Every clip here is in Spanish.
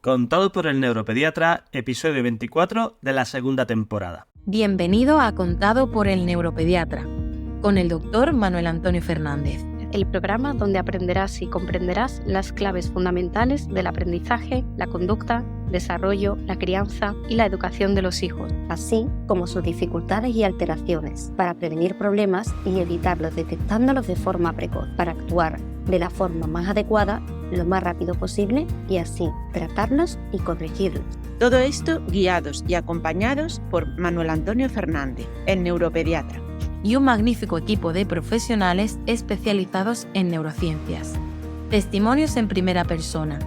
Contado por el neuropediatra, episodio 24 de la segunda temporada. Bienvenido a Contado por el neuropediatra, con el doctor Manuel Antonio Fernández. El programa donde aprenderás y comprenderás las claves fundamentales del aprendizaje, la conducta, desarrollo, la crianza y la educación de los hijos, así como sus dificultades y alteraciones, para prevenir problemas y evitarlos detectándolos de forma precoz, para actuar de la forma más adecuada lo más rápido posible y así tratarlos y corregirlos. Todo esto guiados y acompañados por Manuel Antonio Fernández, el neuropediatra. Y un magnífico equipo de profesionales especializados en neurociencias. Testimonios en primera persona,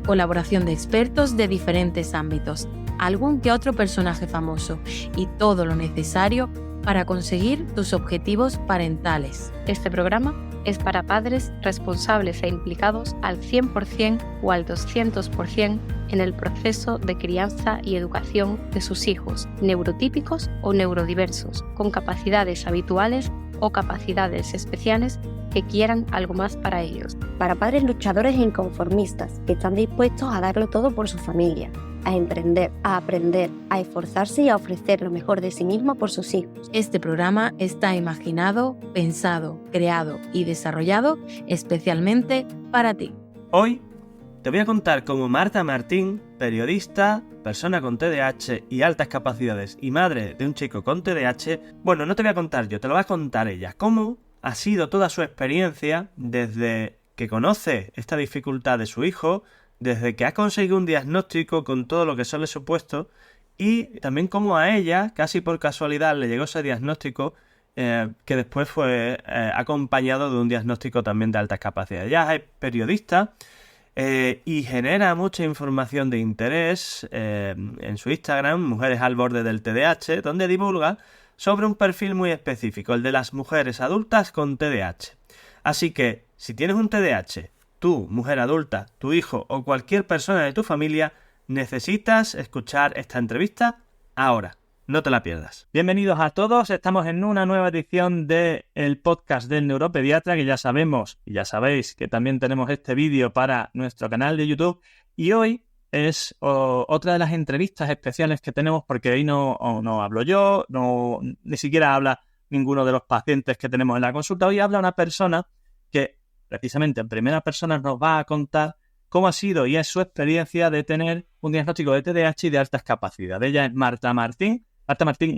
colaboración de expertos de diferentes ámbitos, algún que otro personaje famoso y todo lo necesario para conseguir tus objetivos parentales. Este programa es para padres responsables e implicados al 100% o al 200% en el proceso de crianza y educación de sus hijos, neurotípicos o neurodiversos, con capacidades habituales o capacidades especiales que quieran algo más para ellos. Para padres luchadores e inconformistas que están dispuestos a darlo todo por su familia, a emprender, a aprender, a esforzarse y a ofrecer lo mejor de sí mismo por sus hijos. Este programa está imaginado, pensado, creado y desarrollado especialmente para ti. Hoy te voy a contar cómo Marta Martín, periodista, persona con TDAH y altas capacidades y madre de un chico con TDAH, bueno, no te voy a contar yo, te lo va a contar ella, cómo ha sido toda su experiencia desde que conoce esta dificultad de su hijo, desde que ha conseguido un diagnóstico con todo lo que eso le ha supuesto y también cómo a ella, casi por casualidad, le llegó ese diagnóstico que después fue acompañado de un diagnóstico también de altas capacidades. Ella es periodista y genera mucha información de interés en su Instagram, Mujeres al Borde del TDAH, donde divulga sobre un perfil muy específico, el de las mujeres adultas con TDAH. Así que, si tienes un TDAH, tú, mujer adulta, tu hijo o cualquier persona de tu familia, necesitas escuchar esta entrevista ahora. No te la pierdas. Bienvenidos a todos. Estamos en una nueva edición del podcast del neuropediatra, que ya sabemos y ya sabéis que también tenemos este vídeo para nuestro canal de YouTube. Y hoy es otra de las entrevistas especiales que tenemos, porque hoy no hablo yo, ni siquiera habla ninguno de los pacientes que tenemos en la consulta. Hoy habla una persona que precisamente en primera persona nos va a contar cómo ha sido y es su experiencia de tener un diagnóstico de TDAH y de altas capacidades. Ella es Marta Martín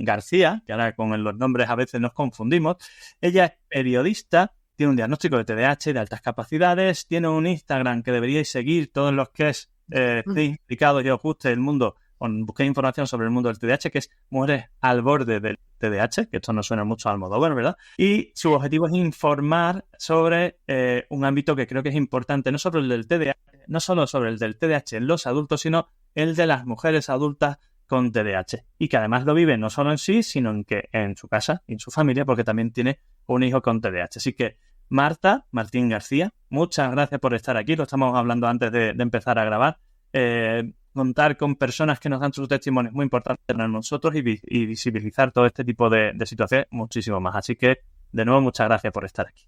García, que ahora con los nombres a veces nos confundimos. Ella es periodista, tiene un diagnóstico de TDAH de altas capacidades, tiene un Instagram que deberíais seguir todos los que estéis implicados y os guste el mundo, o busquéis información sobre el mundo del TDAH, que es Mujeres al Borde del TDAH, que esto no suena mucho al modo bueno, ¿verdad? Y su objetivo es informar sobre un ámbito que creo que es importante, no solo sobre el del TDAH en los adultos, sino el de las mujeres adultas con TDAH, y que además lo vive no solo en sí, sino en su casa y en su familia, porque también tiene un hijo con TDAH. Así que Marta Martín García, muchas gracias por estar aquí. Lo estamos hablando antes de empezar a grabar. Contar con personas que nos dan sus testimonios muy importantes para nosotros y visibilizar todo este tipo de situaciones muchísimo más. Así que, de nuevo, muchas gracias por estar aquí.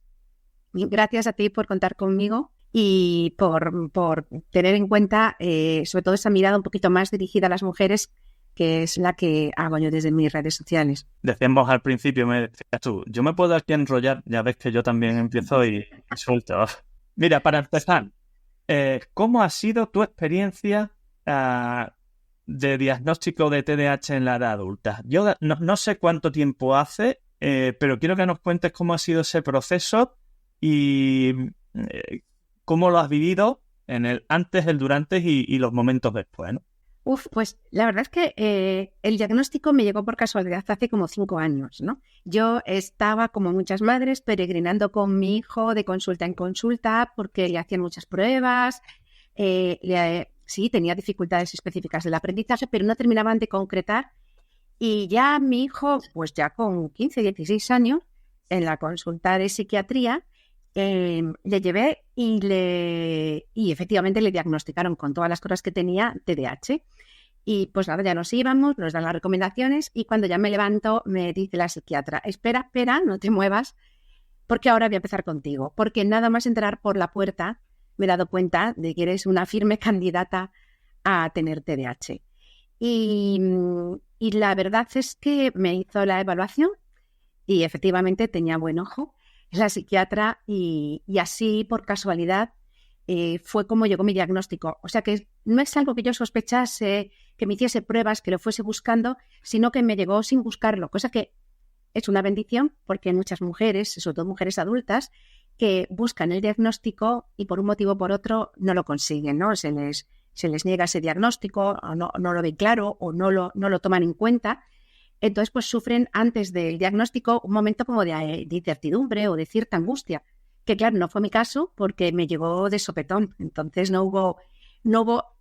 Gracias a ti por contar conmigo y por tener en cuenta, sobre todo, esa mirada un poquito más dirigida a las mujeres, que es la que hago yo desde mis redes sociales. Decíamos al principio, me decías tú, yo me puedo aquí enrollar, ya ves que yo también empiezo y suelto. Mira, para empezar, ¿cómo ha sido tu experiencia de diagnóstico de TDAH en la edad adulta? Yo no sé cuánto tiempo hace, pero quiero que nos cuentes cómo ha sido ese proceso y cómo lo has vivido en el antes, el durante y los momentos después, ¿no? Pues la verdad es que el diagnóstico me llegó por casualidad hace como 5 años, ¿no? Yo estaba, como muchas madres, peregrinando con mi hijo de consulta en consulta porque le hacían muchas pruebas, sí, tenía dificultades específicas del aprendizaje, pero no terminaban de concretar. Y ya mi hijo, pues ya con 15, 16 años, en la consulta de psiquiatría, le llevé y efectivamente le diagnosticaron con todas las cosas que tenía TDAH. Y pues nada, ya nos íbamos, nos dan las recomendaciones y cuando ya me levanto me dice la psiquiatra, espera, no te muevas, porque ahora voy a empezar contigo. Porque nada más entrar por la puerta me he dado cuenta de que eres una firme candidata a tener TDAH. Y la verdad es que me hizo la evaluación y efectivamente tenía buen ojo la psiquiatra y así por casualidad fue como llegó mi diagnóstico. O sea que no es algo que yo sospechase, que me hiciese pruebas, que lo fuese buscando, sino que me llegó sin buscarlo, cosa que es una bendición porque hay muchas mujeres, sobre todo mujeres adultas, que buscan el diagnóstico y por un motivo o por otro no lo consiguen, ¿no? Se les niega ese diagnóstico, o no lo ven claro o no lo toman en cuenta. Entonces, pues sufren antes del diagnóstico un momento como de incertidumbre o de cierta angustia, que claro, no fue mi caso porque me llegó de sopetón. Entonces no hubo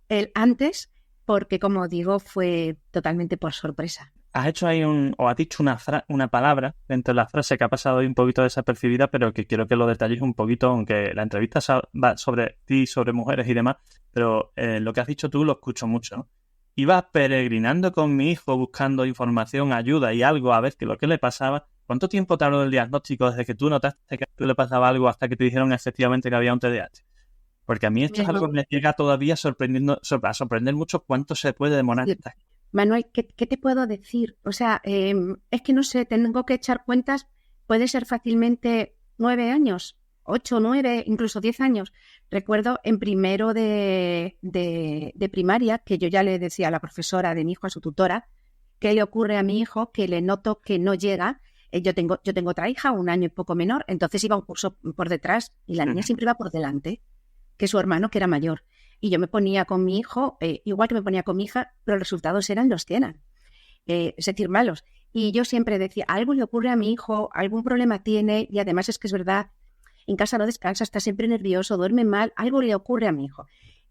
el antes porque, como digo, fue totalmente por sorpresa. Has hecho ahí has dicho una palabra dentro de la frase que ha pasado ahí un poquito desapercibida, pero que quiero que lo detalles un poquito, aunque la entrevista va sobre ti, sobre mujeres y demás, pero lo que has dicho tú lo escucho mucho, ¿no? Iba peregrinando con mi hijo buscando información, ayuda y algo a ver qué lo que le pasaba. ¿Cuánto tiempo tardó el diagnóstico desde que tú notaste que a tú le pasaba algo hasta que te dijeron efectivamente que había un TDAH? Porque a mí esto es algo que me llega todavía a sorprender mucho cuánto se puede demorar. Sí. Manuel, ¿qué te puedo decir? O sea, es que no sé, tengo que echar cuentas, puede ser fácilmente 9 años, 8, 9, incluso 10 años. Recuerdo en primero de primaria que yo ya le decía a la profesora de mi hijo, a su tutora, qué le ocurre a mi hijo, que le noto que no llega. Yo tengo otra hija, 1 año y poco menor, entonces iba un curso por detrás y la niña siempre iba por delante que su hermano, que era mayor. Y yo me ponía con mi hijo, igual que me ponía con mi hija, pero los resultados eran los que eran, es decir, malos. Y yo siempre decía, algo le ocurre a mi hijo, algún problema tiene, y además es que es verdad, en casa no descansa, está siempre nervioso, duerme mal, algo le ocurre a mi hijo.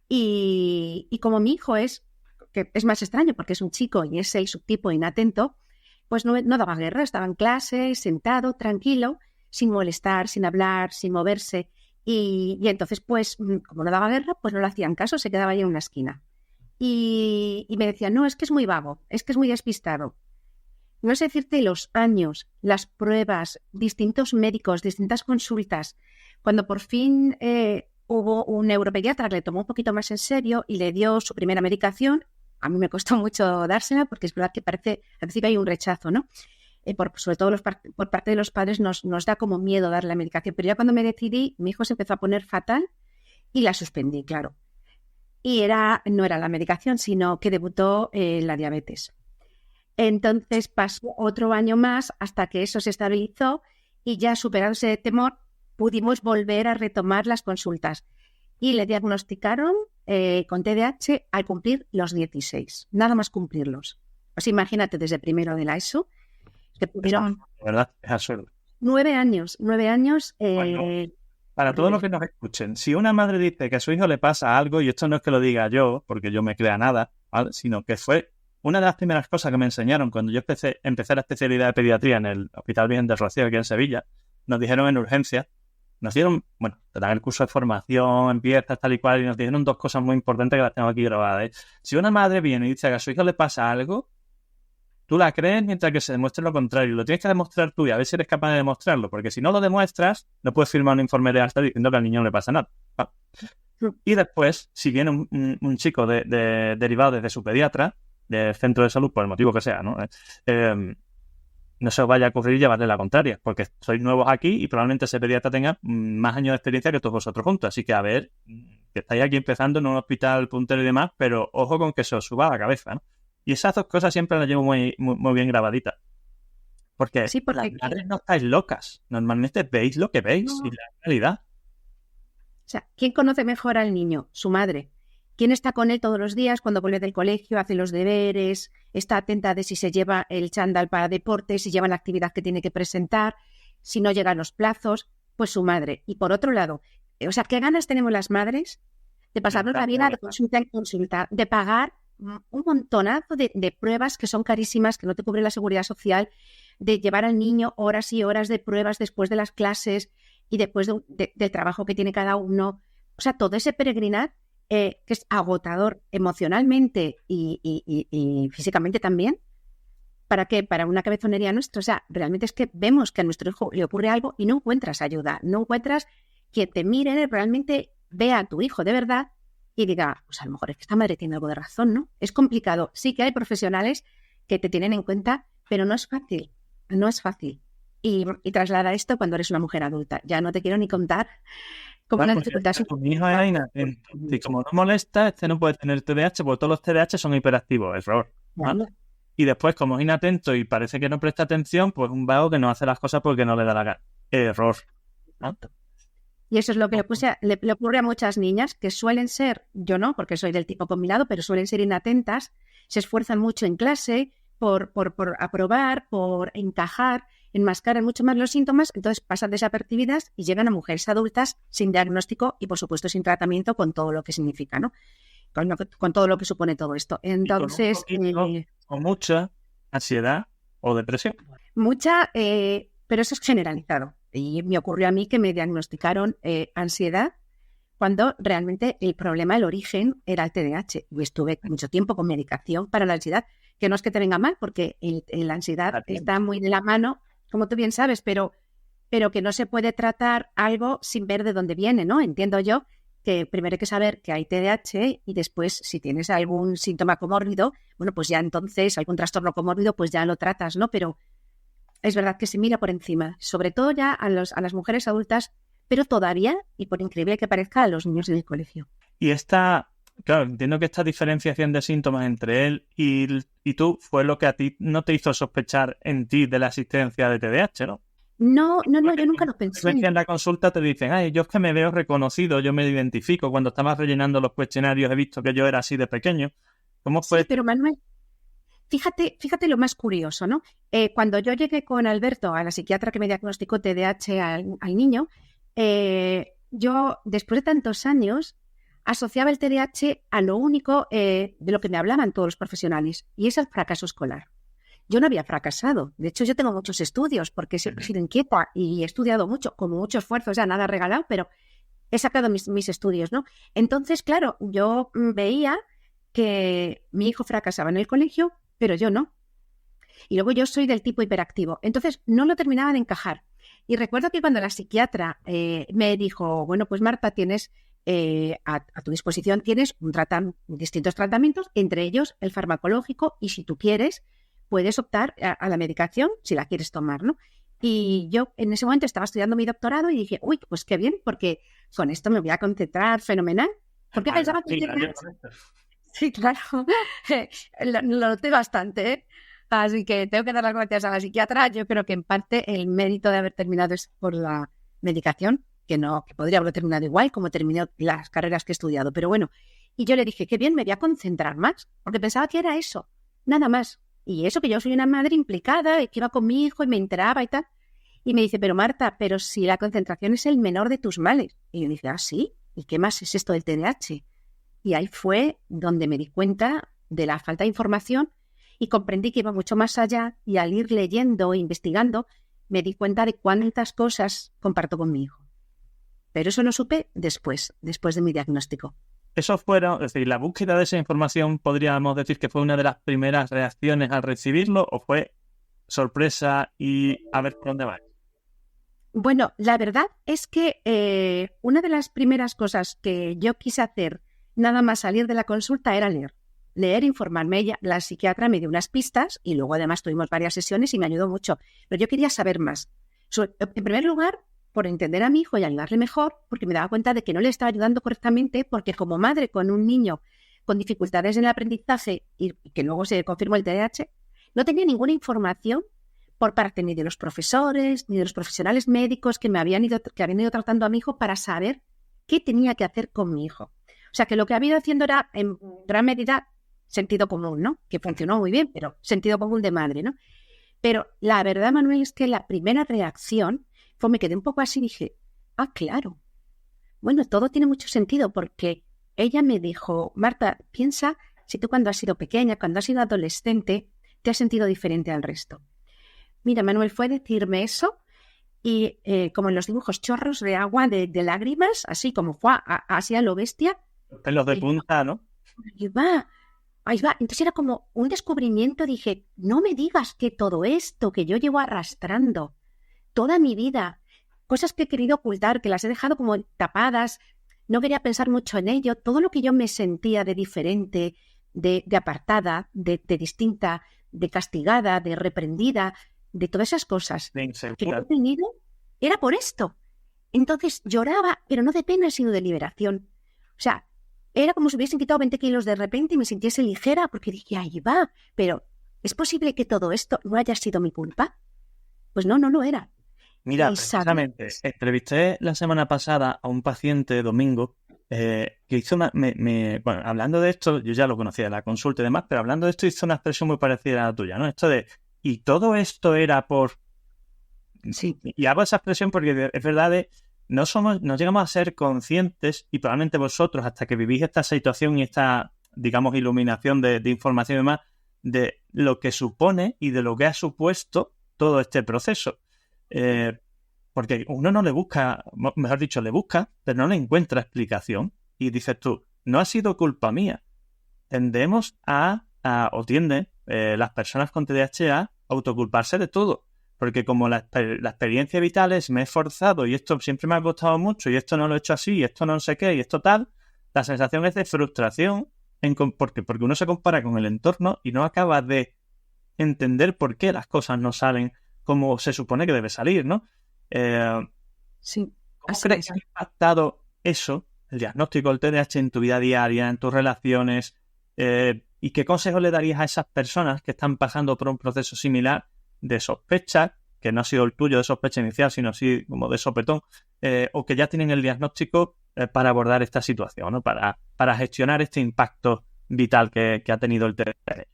Y como mi hijo que es más extraño porque es un chico y es el subtipo inatento, pues no daba guerra, estaba en clase, sentado, tranquilo, sin molestar, sin hablar, sin moverse. Y entonces, pues, como no daba guerra, pues no le hacían caso, se quedaba ahí en una esquina. Y me decían, no, es que es muy vago, es que es muy despistado. No sé decirte los años, las pruebas, distintos médicos, distintas consultas. Cuando por fin hubo un neuropediatra que le tomó un poquito más en serio y le dio su primera medicación, a mí me costó mucho dársela porque es verdad que parece, al principio hay un rechazo, ¿no? Sobre todo por parte de los padres nos da como miedo dar la medicación. Pero ya cuando me decidí, mi hijo se empezó a poner fatal y la suspendí, claro. Y no era la medicación, sino que debutó la diabetes. Entonces pasó otro año más hasta que eso se estabilizó y ya superado ese temor pudimos volver a retomar las consultas. Y le diagnosticaron con TDAH al cumplir los 16, nada más cumplirlos. Pues imagínate, desde primero de la ESO, que tuvieron ¿verdad? Es absurdo. 9 años. Bueno, para todos los que nos escuchen, si una madre dice que a su hijo le pasa algo, y esto no es que lo diga yo, porque yo me crea nada, ¿vale? Sino que fue una de las primeras cosas que me enseñaron cuando yo empecé la especialidad de pediatría en el Hospital Virgen del Rocío, aquí en Sevilla. Nos dijeron en urgencia, te dan el curso de formación, empiezas tal y cual, y nos dijeron 2 cosas muy importantes que las tengo aquí grabadas. Si una madre viene y dice que a su hijo le pasa algo, tú la crees mientras que se demuestre lo contrario. Lo tienes que demostrar tú y a ver si eres capaz de demostrarlo, porque si no lo demuestras, no puedes firmar un informe de alta diciendo que al niño no le pasa nada. Y después, si viene un chico derivado desde su pediatra, del centro de salud, por el motivo que sea, ¿no? No se os vaya a ocurrir llevarle la contraria, porque sois nuevos aquí y probablemente ese pediatra tenga más años de experiencia que todos vosotros juntos. Así que a ver, que estáis aquí empezando en un hospital puntero y demás, pero ojo con que se os suba a la cabeza, ¿no? Y esas 2 cosas siempre las llevo muy, muy, muy bien grabaditas. Porque las madres no estáis locas. Normalmente veis lo que veis y la realidad. O sea, ¿quién conoce mejor al niño? Su madre. ¿Quién está con él todos los días cuando vuelve del colegio, hace los deberes, está atenta de si se lleva el chándal para deporte, si lleva la actividad que tiene que presentar, si no llegan los plazos? Pues su madre. Y por otro lado, o sea, ¿qué ganas tenemos las madres de pasarnos la vida de consulta en consulta, de pagar un montonazo de pruebas que son carísimas, que no te cubre la seguridad social, de llevar al niño horas y horas de pruebas después de las clases y después del trabajo que tiene cada uno? O sea, todo ese peregrinar que es agotador emocionalmente y físicamente también. ¿Para qué? Para una cabezonería nuestra. O sea, realmente es que vemos que a nuestro hijo le ocurre algo y no encuentras ayuda, no encuentras que te mire, realmente vea a tu hijo de verdad y diga, pues a lo mejor es que esta madre tiene algo de razón, ¿no? Es complicado. Sí que hay profesionales que te tienen en cuenta, pero no es fácil, no es fácil. Y trasladar esto cuando eres una mujer adulta. Ya no te quiero ni contar cómo una dificultad. Mi hijo era inatento. Y como no molesta, no puede tener TDAH, porque todos los TDAH son hiperactivos, error. ¿Vale? Y después, como es inatento y parece que no presta atención, pues un vago que no hace las cosas porque no le da la gana. Error. ¿No? Y eso es lo que le ocurre a muchas niñas, que suelen ser, yo no, porque soy del tipo combinado, pero suelen ser inatentas, se esfuerzan mucho en clase por aprobar, por encajar, enmascaran mucho más los síntomas, entonces pasan desapercibidas y llegan a mujeres adultas sin diagnóstico y, por supuesto, sin tratamiento, con todo lo que significa, ¿no? Con todo lo que supone todo esto. Entonces... Con mucha ansiedad o depresión. Mucha, pero eso es generalizado. Y me ocurrió a mí que me diagnosticaron ansiedad cuando realmente el problema, el origen, era el TDAH. Y estuve mucho tiempo con medicación para la ansiedad, que no es que te venga mal, porque la ansiedad está muy de la mano, como tú bien sabes, pero que no se puede tratar algo sin ver de dónde viene, ¿no? Entiendo yo que primero hay que saber que hay TDAH y después, si tienes algún síntoma comórbido, bueno, pues ya entonces, algún trastorno comórbido, pues ya lo tratas, ¿no? Pero es verdad que se mira por encima, sobre todo ya a las mujeres adultas, pero todavía, y por increíble que parezca, a los niños del colegio. Y claro, entiendo que esta diferenciación de síntomas entre él y tú fue lo que a ti no te hizo sospechar en ti de la existencia de TDAH, ¿no? No, yo nunca lo pensé. En la consulta te dicen, yo es que me veo reconocido, yo me identifico. Cuando estabas rellenando los cuestionarios he visto que yo era así de pequeño. ¿Cómo fue? Sí, pero Manuel, fíjate lo más curioso, ¿no? Cuando yo llegué con Alberto, a la psiquiatra que me diagnosticó TDAH al niño, yo, después de tantos años, asociaba el TDAH a lo único de lo que me hablaban todos los profesionales, y es el fracaso escolar. Yo no había fracasado. De hecho, yo tengo muchos estudios porque siempre he sido inquieta y he estudiado mucho, con mucho esfuerzo, ya nada regalado, pero he sacado mis estudios, ¿no? Entonces, claro, yo veía que mi hijo fracasaba en el colegio, pero yo no. Y luego yo soy del tipo hiperactivo. Entonces, no lo terminaba de encajar. Y recuerdo que cuando la psiquiatra me dijo, bueno, pues Marta, tienes a tu disposición tienes distintos tratamientos, entre ellos el farmacológico, y si tú quieres, puedes optar a la medicación si la quieres tomar, ¿no? Y yo en ese momento estaba estudiando mi doctorado y dije, uy, pues qué bien, porque con esto me voy a concentrar fenomenal. Porque pensaba que... Sí, claro, lo noté bastante, ¿eh? Así que tengo que dar las gracias a la psiquiatra. Yo creo que en parte el mérito de haber terminado es por la medicación, que podría haberlo terminado igual como terminé las carreras que he estudiado. Pero bueno, y yo le dije, qué bien, me voy a concentrar más, porque pensaba que era eso, nada más. Y eso que yo soy una madre implicada y que iba con mi hijo y me enteraba y tal. Y me dice, pero Marta, pero si la concentración es el menor de tus males. Y yo dije, ¿sí? ¿Y qué más es esto del TDAH? Y ahí fue donde me di cuenta de la falta de información y comprendí que iba mucho más allá, y al ir leyendo e investigando me di cuenta de cuántas cosas comparto con mi hijo. Pero eso lo supe después de mi diagnóstico. Eso fueron, es decir, la búsqueda de esa información, podríamos decir que fue una de las primeras reacciones al recibirlo, o fue sorpresa y a ver por dónde va. Bueno, la verdad es que una de las primeras cosas que yo quise hacer nada más salir de la consulta era leer, informarme. La psiquiatra me dio unas pistas y luego además tuvimos varias sesiones y me ayudó mucho, pero yo quería saber más. En primer lugar, por entender a mi hijo y ayudarle mejor, porque me daba cuenta de que no le estaba ayudando correctamente, porque como madre con un niño con dificultades en el aprendizaje y que luego se confirmó el TDAH, no tenía ninguna información por parte ni de los profesores ni de los profesionales médicos que habían ido tratando a mi hijo para saber qué tenía que hacer con mi hijo. O sea, que lo que había ido haciendo era en gran medida sentido común, ¿no? Que funcionó muy bien, pero sentido común de madre, ¿no? Pero la verdad, Manuel, es que la primera reacción me quedé un poco así y dije, claro. Bueno, todo tiene mucho sentido, porque ella me dijo, Marta, piensa si tú cuando has sido pequeña, cuando has sido adolescente, te has sentido diferente al resto. Mira, Manuel, fue decirme eso y como en los dibujos, chorros de agua, de lágrimas, así como fue así a lo bestia. Pelos de punta, ¿no? Ahí va. Entonces era como un descubrimiento. Dije, no me digas que todo esto que yo llevo arrastrando toda mi vida, cosas que he querido ocultar, que las he dejado como tapadas, no quería pensar mucho en ello. Todo lo que yo me sentía de diferente, de apartada, de distinta, de castigada, de reprendida, de todas esas cosas que he tenido, era por esto. Entonces lloraba, pero no de pena, sino de liberación. O sea, era como si hubiesen quitado 20 kilos de repente y me sintiese ligera porque dije, ahí va, pero ¿es posible que todo esto no haya sido mi culpa? Pues no lo era. Mira, precisamente, entrevisté la semana pasada a un paciente, Domingo, que hizo bueno, hablando de esto, yo ya lo conocía de la consulta y demás, pero hablando de esto hizo una expresión muy parecida a la tuya, ¿no? Esto de, y todo esto era por... Sí. Y hago esa expresión porque es verdad no llegamos a ser conscientes, y probablemente vosotros, hasta que vivís esta situación y esta, digamos, iluminación de información y demás, de lo que supone y de lo que ha supuesto todo este proceso. Porque uno no le busca, mejor dicho, le busca, pero no le encuentra explicación. Y dices tú, no ha sido culpa mía. Tendemos o tienden las personas con TDAH a autoculparse de todo. Porque como la experiencia vital es, me he esforzado y esto siempre me ha costado mucho y esto no lo he hecho así y esto no sé qué y esto tal, la sensación es de frustración porque uno se compara con el entorno y no acaba de entender por qué las cosas no salen como se supone que debe salir, ¿no? Sí. ¿Cómo crees que ha impactado eso, el diagnóstico del TDAH en tu vida diaria, en tus relaciones? ¿Y qué consejos le darías a esas personas que están pasando por un proceso similar de sospecha, que no ha sido el tuyo de sospecha inicial, sino así como de sopetón, o que ya tienen el diagnóstico para abordar esta situación, ¿no? Para gestionar este impacto vital que ha tenido el TDAH?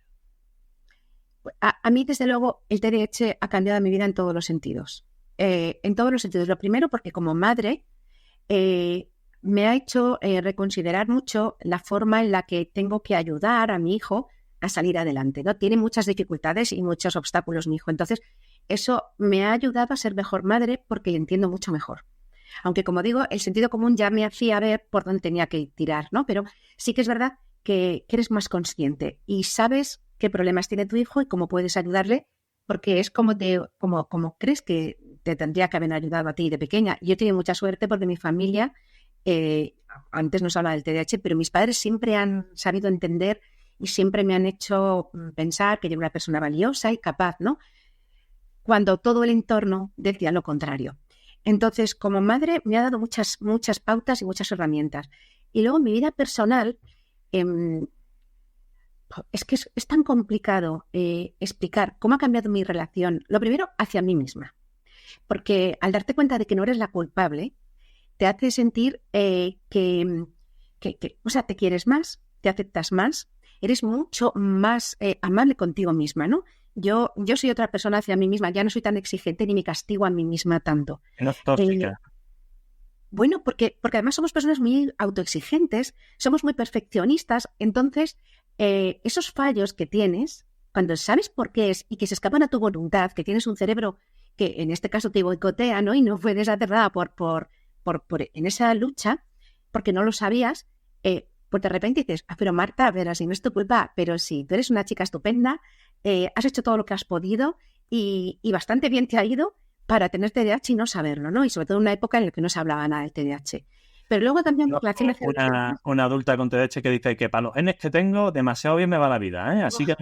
A mí, desde luego, el TDAH ha cambiado mi vida en todos los sentidos. En todos los sentidos. Lo primero, porque como madre me ha hecho reconsiderar mucho la forma en la que tengo que ayudar a mi hijo a salir adelante, ¿no? Tiene muchas dificultades y muchos obstáculos mi hijo. Entonces, eso me ha ayudado a ser mejor madre porque le entiendo mucho mejor. Aunque, como digo, el sentido común ya me hacía ver por dónde tenía que tirar, ¿no? Pero sí que es verdad que eres más consciente y sabes qué problemas tiene tu hijo y cómo puedes ayudarle, porque es como crees que te tendría que haber ayudado a ti de pequeña. Yo he tenido mucha suerte porque mi familia, antes nos habla del TDAH, pero mis padres siempre han sabido entender y siempre me han hecho pensar que yo era una persona valiosa y capaz, ¿no? Cuando todo el entorno decía lo contrario. Entonces, como madre, me ha dado muchas pautas y muchas herramientas. Y luego en mi vida personal, es que es tan complicado explicar cómo ha cambiado mi relación. Lo primero, hacia mí misma. Porque al darte cuenta de que no eres la culpable, te hace sentir que o sea, te quieres más, te aceptas más, eres mucho más amable contigo misma, ¿no? Yo soy otra persona hacia mí misma, ya no soy tan exigente ni me castigo a mí misma tanto. No es tóxica. Bueno, porque además somos personas muy autoexigentes, somos muy perfeccionistas, entonces esos fallos que tienes, cuando sabes por qué es y que se escapan a tu voluntad, que tienes un cerebro que en este caso te boicotea, ¿no? Y no puedes hacer nada por en esa lucha, porque no lo sabías, pues de repente dices, pero Marta, a ver, así no es tu culpa, pero sí, tú eres una chica estupenda, has hecho todo lo que has podido y bastante bien te ha ido para tener TDAH y no saberlo, ¿no? Y sobre todo en una época en la que no se hablaba nada del TDAH. Pero luego también una adulta con TDAH que dice que para los genes que tengo demasiado bien me va la vida, ¿eh? Así que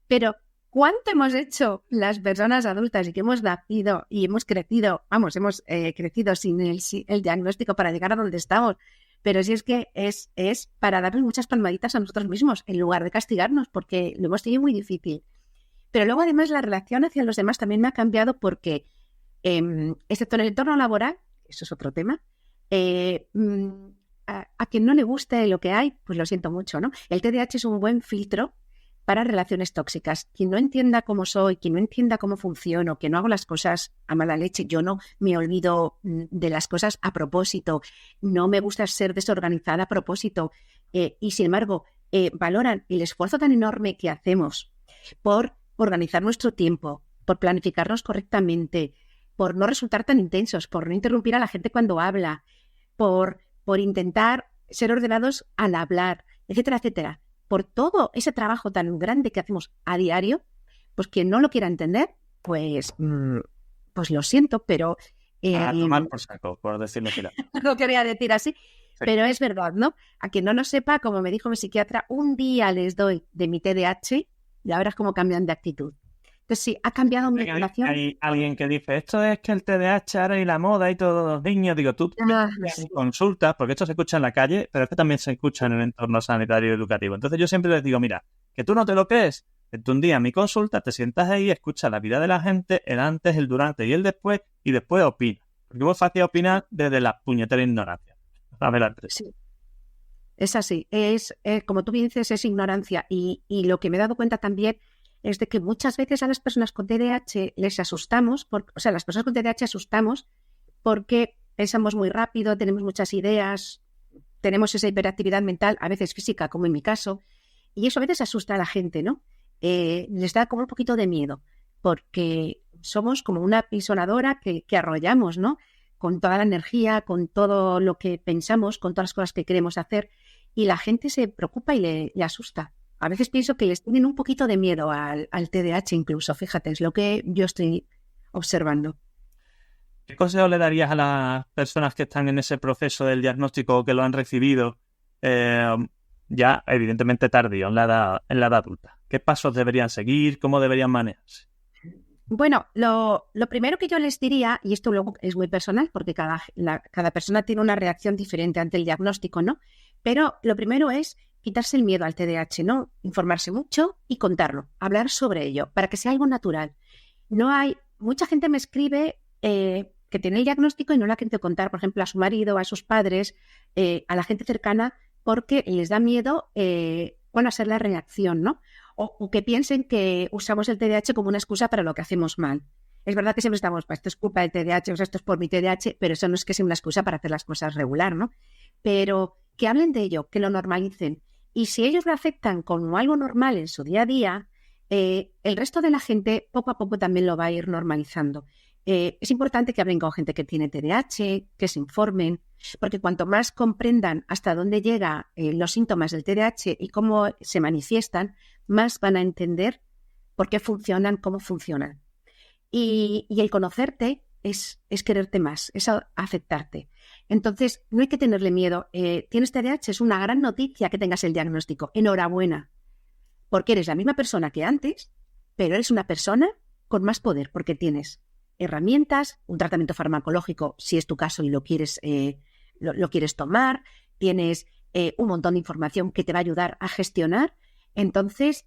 Pero ¿cuánto hemos hecho las personas adultas y que hemos nacido y hemos crecido, hemos crecido sin el diagnóstico para llegar a donde estamos? Pero si es que es para darnos muchas palmaditas a nosotros mismos en lugar de castigarnos, porque lo hemos tenido muy difícil. Pero luego además la relación hacia los demás también me ha cambiado porque, excepto en el entorno laboral, eso es otro tema, a quien no le guste lo que hay, pues lo siento mucho, ¿no? El TDAH es un buen filtro para relaciones tóxicas. Quien no entienda cómo soy, quien no entienda cómo funciono, que no hago las cosas a mala leche, yo no me olvido de las cosas a propósito, no me gusta ser desorganizada a propósito, y sin embargo valoran el esfuerzo tan enorme que hacemos por organizar nuestro tiempo, por planificarnos correctamente, por no resultar tan intensos, por no interrumpir a la gente cuando habla, por intentar ser ordenados al hablar, etcétera, etcétera. Por todo ese trabajo tan grande que hacemos a diario, pues quien no lo quiera entender, pues lo siento, pero A tomar por saco, por decirlo así. No quería decir así, Sí. pero es verdad, ¿no? A quien no lo sepa, como me dijo mi psiquiatra, un día les doy de mi TDAH y ya verás cómo cambian de actitud. Entonces sí, ha cambiado mi relación. Hay alguien que dice, esto es que el TDAH ahora y la moda y todos los niños. Digo, tú Sí. consultas, porque esto se escucha en la calle, pero es que también se escucha en el entorno sanitario y educativo. Entonces yo siempre les digo, mira, que tú no te lo crees, que tú un día en mi consulta te sientas ahí, escuchas la vida de la gente, el antes, el durante y el después, y después opinas. Porque vos fácil opinar desde la puñetera ignorancia. Adelante. Sí. Es así, como tú bien dices, es ignorancia y lo que me he dado cuenta también es de que muchas veces a las personas con TDAH les asustamos, o sea, las personas con TDAH asustamos porque pensamos muy rápido, tenemos muchas ideas, tenemos esa hiperactividad mental, a veces física, como en mi caso, y eso a veces asusta a la gente, ¿no? Les da como un poquito de miedo, porque somos como una pisonadora que arrollamos, ¿no? Con toda la energía, con todo lo que pensamos, con todas las cosas que queremos hacer, y la gente se preocupa y le asusta. A veces pienso que les tienen un poquito de miedo al TDAH incluso, fíjate, es lo que yo estoy observando. ¿Qué consejo le darías a las personas que están en ese proceso del diagnóstico o que lo han recibido ya evidentemente tardío, en la edad adulta? ¿Qué pasos deberían seguir? ¿Cómo deberían manejarse? Bueno, lo primero que yo les diría, y esto luego es muy personal porque cada persona tiene una reacción diferente ante el diagnóstico, ¿no? Pero lo primero es quitarse el miedo al TDAH, ¿no? Informarse mucho y contarlo, hablar sobre ello, para que sea algo natural. Mucha gente me escribe que tiene el diagnóstico y no lo ha querido contar, por ejemplo, a su marido, a sus padres, a la gente cercana, porque les da miedo, hacer la reacción, ¿no? O que piensen que usamos el TDAH como una excusa para lo que hacemos mal. Es verdad que siempre estamos, esto es culpa del TDAH, o sea, esto es por mi TDAH, pero eso no es que sea una excusa para hacer las cosas regular, ¿no? Pero que hablen de ello, que lo normalicen. Y si ellos lo aceptan como algo normal en su día a día, el resto de la gente poco a poco también lo va a ir normalizando. Es importante que hablen con gente que tiene TDAH, que se informen, porque cuanto más comprendan hasta dónde llegan los síntomas del TDAH y cómo se manifiestan, más van a entender por qué funcionan, cómo funcionan. Y el conocerte es quererte más, es aceptarte. Entonces, no hay que tenerle miedo. Tienes TDAH, es una gran noticia que tengas el diagnóstico. Enhorabuena, porque eres la misma persona que antes, pero eres una persona con más poder, porque tienes herramientas, un tratamiento farmacológico, si es tu caso y lo quieres tomar, tienes un montón de información que te va a ayudar a gestionar. Entonces,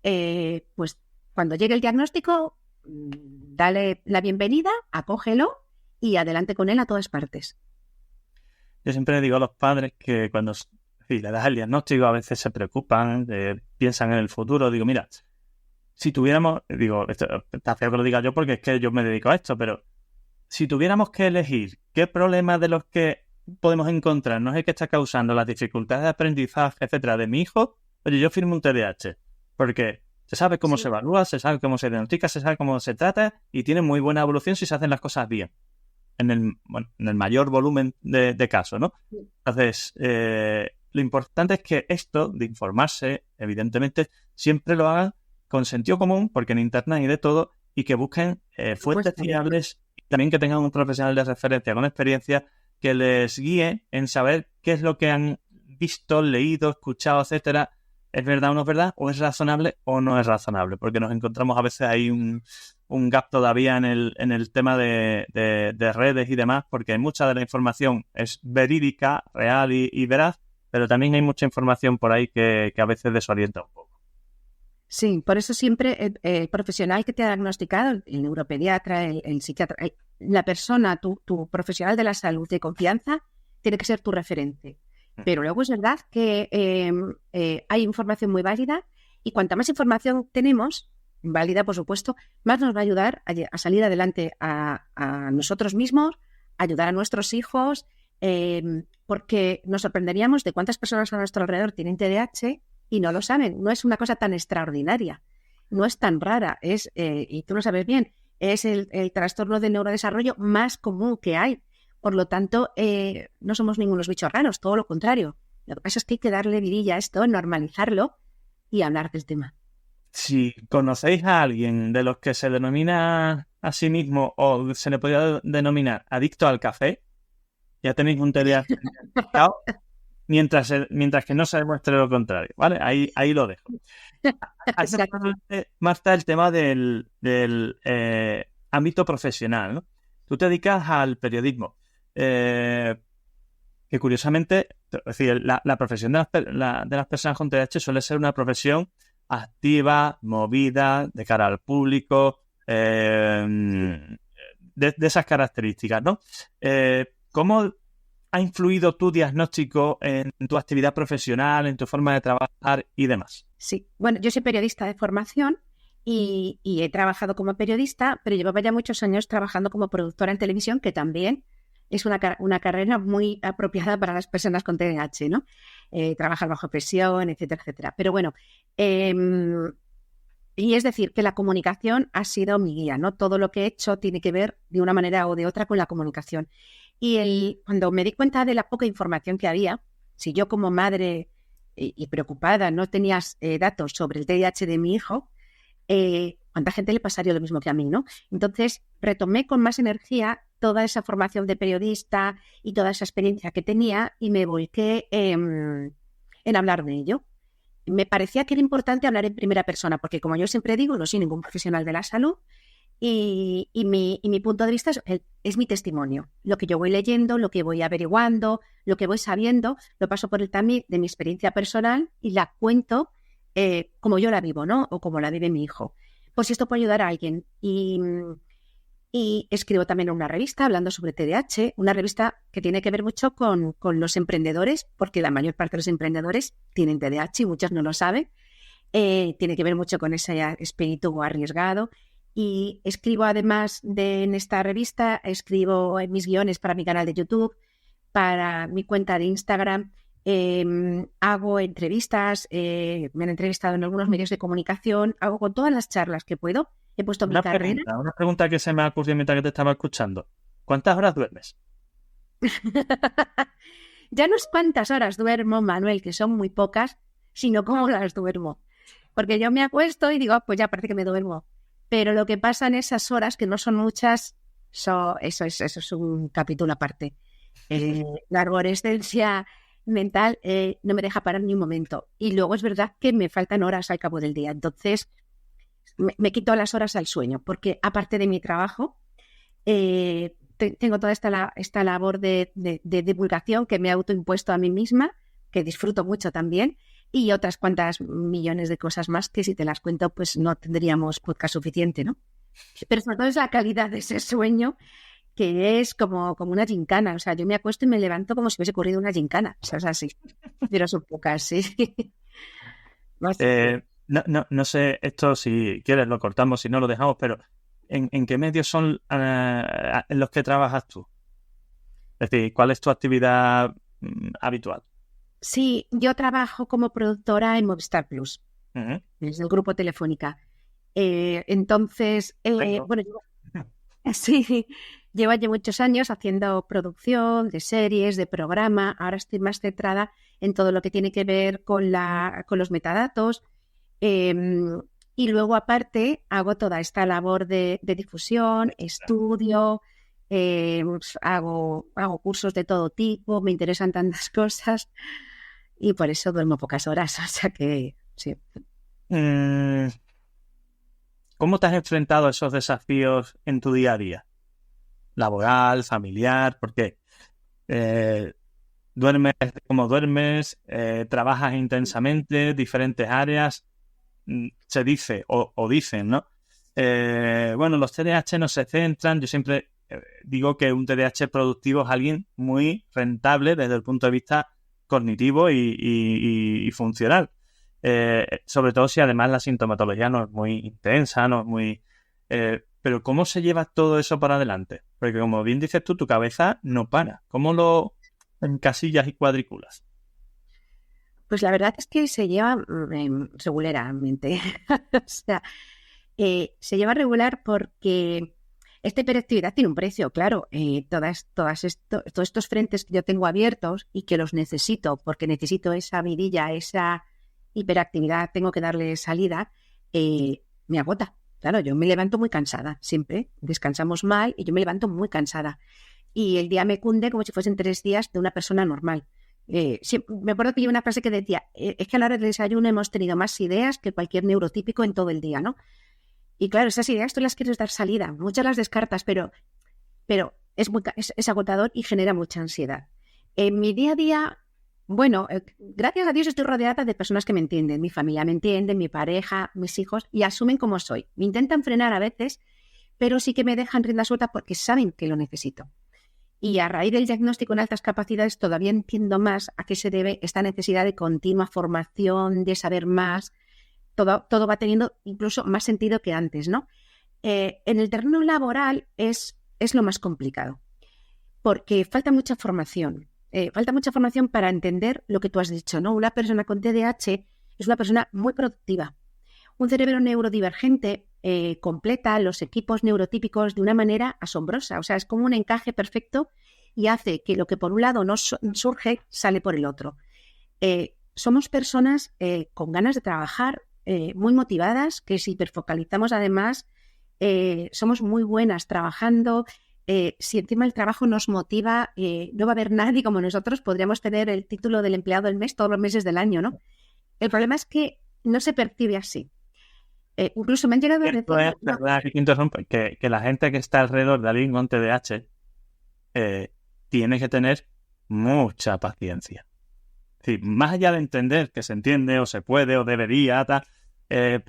pues cuando llegue el diagnóstico, dale la bienvenida, acógelo y adelante con él a todas partes. Yo siempre digo a los padres que cuando le das el diagnóstico a veces se preocupan, piensan en el futuro. Digo, mira, si tuviéramos, está feo que lo diga yo porque es que yo me dedico a esto, pero si tuviéramos que elegir qué problemas de los que podemos encontrar no es el que está causando las dificultades de aprendizaje, etcétera, de mi hijo, oye, yo firmo un TDAH, porque se sabe cómo se evalúa, se sabe cómo se diagnostica, se sabe cómo se trata y tiene muy buena evolución si se hacen las cosas bien, en el mayor volumen de casos, ¿no? Entonces, lo importante es que esto de informarse, evidentemente, siempre lo hagan con sentido común, porque en Internet hay de todo, y que busquen fuentes fiables y también que tengan un profesional de referencia con experiencia que les guíe en saber qué es lo que han visto, leído, escuchado, etcétera. ¿Es verdad o no es verdad? ¿O es razonable o no es razonable? Porque nos encontramos a veces ahí un gap todavía en el tema de redes y demás, porque mucha de la información es verídica, real y veraz, pero también hay mucha información por ahí que a veces desorienta un poco. Sí, por eso siempre el profesional que te ha diagnosticado, el neuropediatra, el psiquiatra, la persona, tu profesional de la salud de confianza, tiene que ser tu referente. Pero luego es verdad que hay información muy válida y cuanta más información tenemos, válida por supuesto, más nos va a ayudar a salir adelante a nosotros mismos, a ayudar a nuestros hijos, porque nos sorprenderíamos de cuántas personas a nuestro alrededor tienen TDAH y no lo saben. No es una cosa tan extraordinaria, no es tan rara, y tú lo sabes bien, es el trastorno del neurodesarrollo más común que hay. Por lo tanto, no somos ningunos bichos raros, todo lo contrario. Lo que pasa es que hay que darle vidilla a esto, normalizarlo y hablar del tema. si conocéis a alguien de los que se denomina a sí mismo o se le podría denominar adicto al café, ya tenéis un TDAH identificado, mientras que no se demuestre lo contrario, ¿vale? Ahí lo dejo. Marta, el tema del ámbito profesional, ¿no? Tú te dedicas al periodismo, que curiosamente, es decir, la profesión de las personas con TDAH suele ser una profesión activa, movida, de cara al público, de esas características, ¿no? ¿Cómo ha influido tu diagnóstico en tu actividad profesional, en tu forma de trabajar y demás? Sí, bueno, yo soy periodista de formación y he trabajado como periodista, pero llevaba ya muchos años trabajando como productora en televisión, que también es una carrera muy apropiada para las personas con TDAH, ¿no? Trabajar bajo presión, etcétera, etcétera. Pero bueno, y es decir, que la comunicación ha sido mi guía, ¿no? Todo lo que he hecho tiene que ver de una manera o de otra con la comunicación. Y cuando me di cuenta de la poca información que había, si yo como madre y preocupada no tenías datos sobre el TDAH de mi hijo, ¿cuánta gente le pasaría lo mismo que a mí, no? Entonces retomé con más energía toda esa formación de periodista y toda esa experiencia que tenía y me volqué en hablar de ello. Me parecía que era importante hablar en primera persona, porque como yo siempre digo, no soy ningún profesional de la salud y mi punto de vista es mi testimonio. Lo que yo voy leyendo, lo que voy averiguando, lo que voy sabiendo, lo paso por el tamiz de mi experiencia personal y la cuento como yo la vivo, ¿no? O como la vive mi hijo. Por si esto puede ayudar a alguien. Y escribo también en una revista hablando sobre TDAH, una revista que tiene que ver mucho con los emprendedores, porque la mayor parte de los emprendedores tienen TDAH y muchos no lo saben. Tiene que ver mucho con ese espíritu arriesgado. Y escribo además en esta revista, escribo en mis guiones para mi canal de YouTube, para mi cuenta de Instagram, hago entrevistas, me han entrevistado en algunos medios de comunicación, hago con todas las charlas que puedo. He puesto mi carrera. Una pregunta que se me ha ocurrido mientras que te estaba escuchando. ¿Cuántas horas duermes? Ya no es cuántas horas duermo, Manuel, que son muy pocas, sino cómo las duermo. Porque yo me acuesto y digo, pues ya parece que me duermo. Pero lo que pasa en esas horas, que no son muchas, eso es un capítulo aparte. La arborescencia mental no me deja parar ni un momento. Y luego es verdad que me faltan horas al cabo del día. Entonces me quito las horas al sueño, porque aparte de mi trabajo, tengo toda esta labor de divulgación que me he autoimpuesto a mí misma, que disfruto mucho también, y otras cuantas millones de cosas más que si te las cuento, pues no tendríamos podcast suficiente, ¿no? Pero sobre todo es la calidad de ese sueño, que es como una gincana. O sea, yo me acuesto y me levanto como si hubiese ocurrido una gincana. O sea, es así. Pero son pocas, sí. No sé, esto si quieres lo cortamos, si no lo dejamos, pero ¿en qué medios son en los que trabajas tú? Es decir, ¿cuál es tu actividad habitual? Sí, yo trabajo como productora en Movistar Plus, desde el grupo Telefónica. Entonces, bueno, llevo ya muchos años haciendo producción de series, de programa. Ahora estoy más centrada en todo lo que tiene que ver con los metadatos. Y luego, aparte, hago toda esta labor de difusión, estudio, hago cursos de todo tipo, me interesan tantas cosas y por eso duermo pocas horas. O sea que, sí. ¿Cómo te has enfrentado a esos desafíos en tu día a día? Laboral, familiar, porque duermes como duermes, trabajas intensamente, diferentes áreas. Se dice o dicen, ¿no? Bueno, los TDAH no se centran. Yo siempre digo que un TDAH productivo es alguien muy rentable desde el punto de vista cognitivo y funcional. Sobre todo si además la sintomatología no es muy intensa, no es muy... pero ¿cómo se lleva todo eso para adelante? Porque como bien dices tú, tu cabeza no para. ¿Cómo lo encasillas y cuadriculas? Pues la verdad es que se lleva regularmente. O sea, se lleva regular porque esta hiperactividad tiene un precio, claro. Todos estos frentes que yo tengo abiertos y que los necesito, porque necesito esa vidilla, esa hiperactividad, tengo que darle salida, me agota. Claro, yo me levanto muy cansada, siempre. Descansamos mal y yo me levanto muy cansada. Y el día me cunde como si fuesen 3 días de una persona normal. Me acuerdo que hay una frase que decía, es que a la hora del desayuno hemos tenido más ideas que cualquier neurotípico en todo el día, ¿no? Y claro, esas ideas tú las quieres dar salida, muchas las descartas, pero es agotador y genera mucha ansiedad. En mi día a día, bueno, gracias a Dios estoy rodeada de personas que me entienden. Mi familia me entiende, mi pareja, mis hijos, y asumen como soy. Me intentan frenar a veces, pero sí que me dejan rienda suelta porque saben que lo necesito. Y a raíz del diagnóstico en altas capacidades todavía entiendo más a qué se debe esta necesidad de continua formación, de saber más. Todo va teniendo incluso más sentido que antes, ¿no? En el terreno laboral es lo más complicado, porque falta mucha formación. Falta mucha formación para entender lo que tú has dicho, ¿no? Una persona con TDAH es una persona muy productiva. Un cerebro neurodivergente completa los equipos neurotípicos de una manera asombrosa. O sea, es como un encaje perfecto y hace que lo que por un lado no surge, sale por el otro. Somos personas con ganas de trabajar, muy motivadas, que si hiperfocalizamos además, somos muy buenas trabajando. Si encima el trabajo nos motiva, no va a haber nadie como nosotros, podríamos tener el título del empleado del mes todos los meses del año, ¿no? El problema es que no se percibe así. Incluso me han llegado a decir... Es verdad, que la gente que está alrededor de alguien con TDAH tiene que tener mucha paciencia. Es decir, más allá de entender que se entiende o se puede o debería,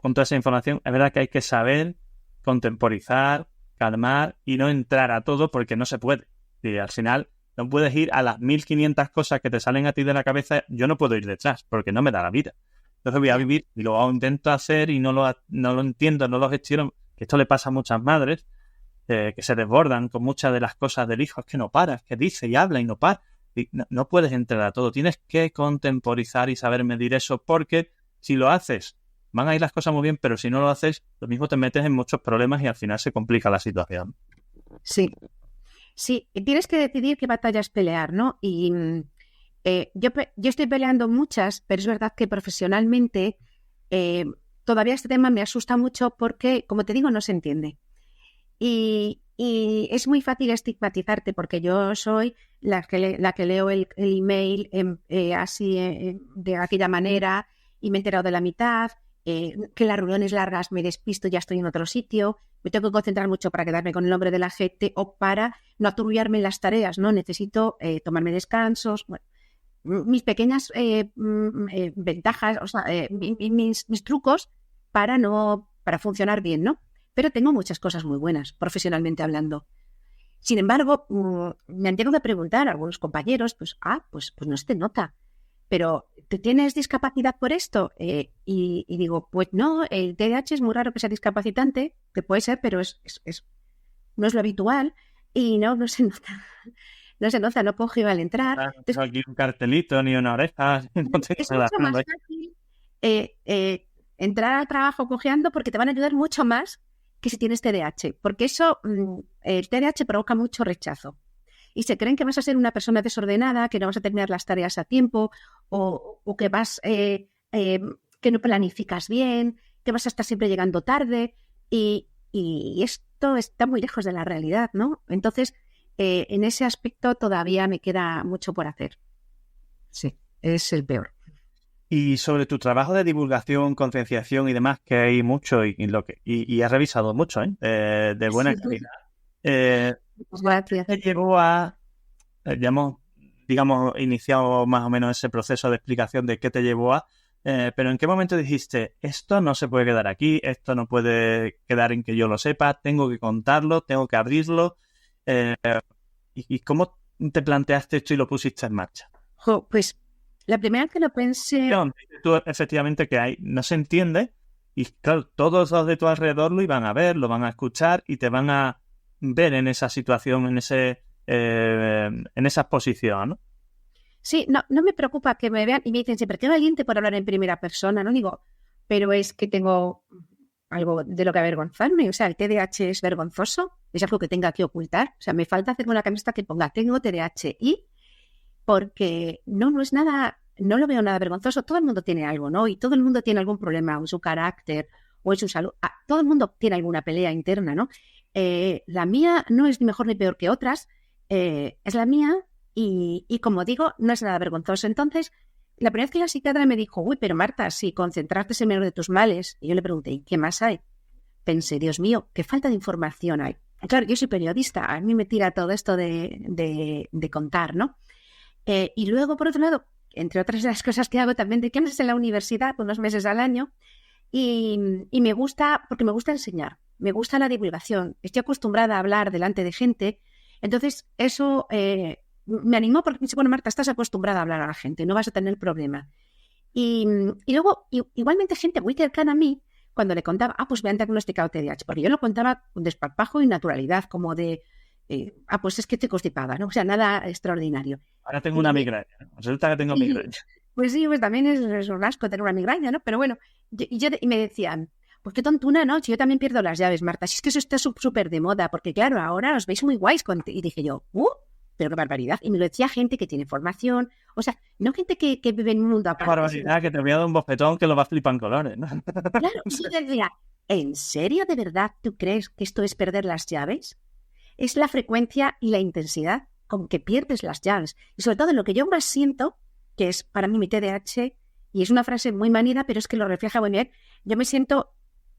con toda esa información, es verdad que hay que saber contemporizar, calmar y no entrar a todo porque no se puede. Y al final no puedes ir a las 1500 cosas que te salen a ti de la cabeza, yo no puedo ir detrás porque no me da la vida. Entonces voy a vivir y lo intento hacer y no lo entiendo, no lo gestiono. Que esto le pasa a muchas madres que se desbordan con muchas de las cosas del hijo. Es que no para, es que dice y habla y no para. Y no puedes entrar a todo. Tienes que contemporizar y saber medir eso porque si lo haces van a ir las cosas muy bien, pero si no lo haces, lo mismo te metes en muchos problemas y al final se complica la situación. Sí, tienes que decidir qué batallas pelear, ¿no? Y yo estoy peleando muchas, pero es verdad que profesionalmente todavía este tema me asusta mucho porque, como te digo, no se entiende. Y es muy fácil estigmatizarte porque yo soy la que leo el email así de aquella manera y me he enterado de la mitad. Que las reuniones largas me despisto, ya estoy en otro sitio, me tengo que concentrar mucho para quedarme con el nombre de la gente o para no aturullarme en las tareas, ¿no? Necesito tomarme descansos, bueno, mis pequeñas ventajas, o sea, mis trucos para funcionar bien, ¿no? Pero tengo muchas cosas muy buenas, profesionalmente hablando. Sin embargo, me han tenido que preguntar a algunos compañeros, pues no se te nota. Pero, ¿te tienes discapacidad por esto? Y digo, pues no, el TDAH es muy raro que sea discapacitante, que puede ser, pero no es lo habitual y no se nota. No se nota, no coge al entrar. No tengo aquí un cartelito ni una oreja. Es mucho más fácil entrar al trabajo cojeando porque te van a ayudar mucho más que si tienes TDAH. Porque el TDAH provoca mucho rechazo. Y se creen que vas a ser una persona desordenada, que no vas a terminar las tareas a tiempo, o que que no planificas bien, que vas a estar siempre llegando tarde, y esto está muy lejos de la realidad, ¿no? Entonces, en ese aspecto todavía me queda mucho por hacer. Sí, es el peor. Y sobre tu trabajo de divulgación, concienciación y demás, que hay mucho y has revisado mucho, de buena calidad. Gracias. ¿Qué llevó a, ya hemos, digamos, iniciado más o menos ese proceso de explicación de qué te llevó a, pero en qué momento dijiste, esto no se puede quedar aquí, esto no puede quedar en que yo lo sepa, tengo que contarlo, tengo que abrirlo, y cómo te planteaste esto y lo pusiste en marcha? Pues la primera vez que lo pensé... Tú, efectivamente, que no se entiende y claro, todos los de tu alrededor lo iban a ver, lo van a escuchar y te van a ver en esa situación, en esa posición, ¿no? Sí, no me preocupa que me vean y me dicen siempre, qué valiente por hablar en primera persona, ¿no? Digo, pero es que tengo algo de lo que avergonzarme. O sea, el TDAH es vergonzoso, es algo que tenga que ocultar. O sea, me falta hacer una camiseta que ponga, tengo TDAH y porque no es nada, no lo veo nada vergonzoso. Todo el mundo tiene algo, ¿no? Y todo el mundo tiene algún problema en su carácter o en su salud. Todo el mundo tiene alguna pelea interna, ¿no? La mía no es ni mejor ni peor que otras, es la mía y como digo, no es nada vergonzoso. Entonces, la primera vez que la psiquiatra me dijo, uy, pero Marta, si concentrarte es el menor de tus males, y yo le pregunté, ¿y qué más hay? Pensé, Dios mío, qué falta de información hay. Claro, yo soy periodista, a mí me tira todo esto de contar, ¿no? Y luego, por otro lado, entre otras de las cosas que hago también, de clases en la universidad, unos meses al año, y me gusta, porque me gusta enseñar, me gusta la divulgación, estoy acostumbrada a hablar delante de gente, entonces eso me animó porque me dice, bueno, Marta, estás acostumbrada a hablar a la gente, no vas a tener problema. Y luego, igualmente gente muy cercana a mí, cuando le contaba, pues me han diagnosticado TDAH, porque yo lo contaba con desparpajo y naturalidad, como de, pues es que estoy constipada, ¿no? O sea, nada extraordinario. Ahora tengo una migraña, resulta que tengo migraña. Pues sí, pues también es un asco tener una migraña, ¿no? Pero bueno, y me decían, pues qué tontuna, ¿no? Si yo también pierdo las llaves, Marta, si es que eso está súper de moda, porque claro, ahora os veis muy guays. Y dije yo, pero qué barbaridad. Y me lo decía gente que tiene formación, o sea, no gente que vive en un mundo aparte. Qué barbaridad, que te voy a dar un bofetón que lo va a flipar en colores, ¿no? Claro, sí, decía, ¿en serio de verdad tú crees que esto es perder las llaves? Es la frecuencia y la intensidad con que pierdes las llaves. Y sobre todo lo que yo más siento, que es para mí mi TDAH, y es una frase muy manida, pero es que lo refleja muy bien, yo me siento,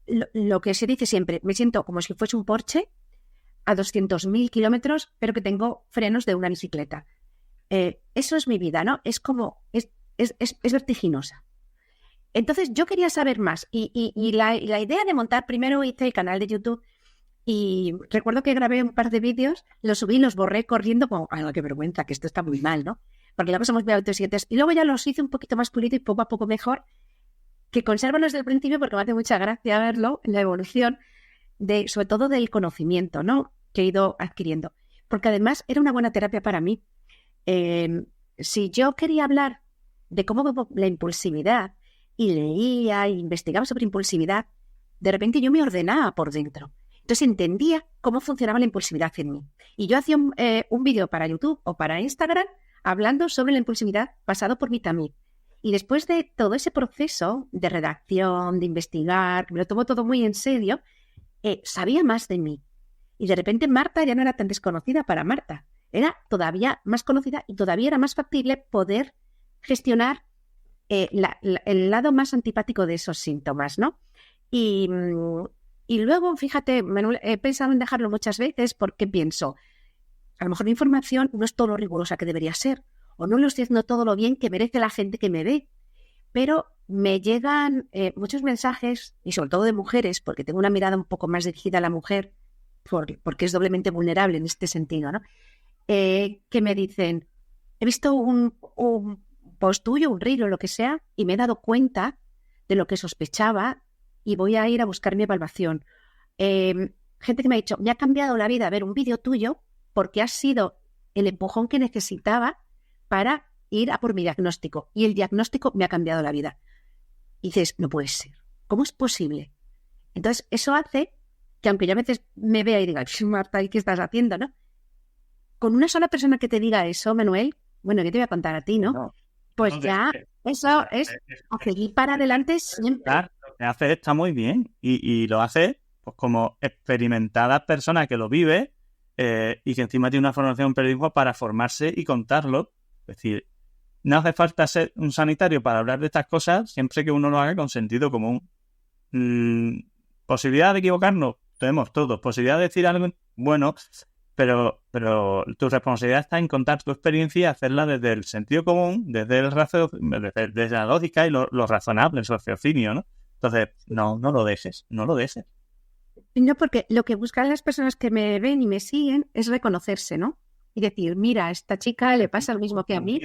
lo que se dice siempre, me siento como si fuese un Porsche a 200.000 kilómetros, pero que tengo frenos de una bicicleta. Eso es mi vida, ¿no? Es como, es vertiginosa. Entonces yo quería saber más y la idea de montar, primero hice el canal de YouTube y recuerdo que grabé un par de vídeos, los subí y los borré corriendo como, ay, qué vergüenza, que esto está muy mal, ¿no? Porque luego somos muy autoexigentes. Y luego ya los hice un poquito más pulido y poco a poco mejor, que conservo desde el principio porque me hace mucha gracia verlo, la evolución, sobre todo del conocimiento, ¿no? Que he ido adquiriendo. Porque además era una buena terapia para mí. Si yo quería hablar de cómo veo la impulsividad y leía e investigaba sobre impulsividad, de repente yo me ordenaba por dentro. Entonces entendía cómo funcionaba la impulsividad en mí. Y yo hacía un vídeo para YouTube o para Instagram hablando sobre la impulsividad pasado por mí también. Y después de todo ese proceso de redacción, de investigar, me lo tomo todo muy en serio, sabía más de mí. Y de repente Marta ya no era tan desconocida para Marta. Era todavía más conocida y todavía era más factible poder gestionar el lado más antipático de esos síntomas, ¿no? Y luego, fíjate, Manuel, he pensado en dejarlo muchas veces porque pienso, a lo mejor la información no es todo lo rigurosa que debería ser, o no lo estoy haciendo todo lo bien que merece la gente que me ve, pero me llegan muchos mensajes, y sobre todo de mujeres, porque tengo una mirada un poco más dirigida a la mujer, porque es doblemente vulnerable en este sentido, ¿no? Que me dicen, he visto un post tuyo, un reel o lo que sea, y me he dado cuenta de lo que sospechaba y voy a ir a buscar mi evaluación. Gente que me ha dicho, me ha cambiado la vida ver un vídeo tuyo porque has sido el empujón que necesitaba para ir a por mi diagnóstico. Y el diagnóstico me ha cambiado la vida. Y dices, no puede ser. ¿Cómo es posible? Entonces, eso hace que aunque yo a veces me vea y diga, Marta, ¿y qué estás haciendo, no? Con una sola persona que te diga eso, Manuel, bueno, ¿qué te voy a contar a ti, no? Pues ya, eso es a seguir para adelante siempre. Claro, lo que hace está muy bien y lo hace pues como experimentada persona que lo vive y que encima tiene una formación en periodismo para formarse y contarlo. Es decir, no hace falta ser un sanitario para hablar de estas cosas siempre que uno lo haga con sentido común. Posibilidad de equivocarnos, tenemos todos. Posibilidad de decir algo, bueno, pero tu responsabilidad está en contar tu experiencia y hacerla desde el sentido común, desde desde la lógica y lo razonable, el raciocinio, ¿no? Entonces, no lo dejes. No, porque lo que buscan las personas que me ven y me siguen es reconocerse, ¿no? Y decir, mira, a esta chica le pasa lo mismo que a mí,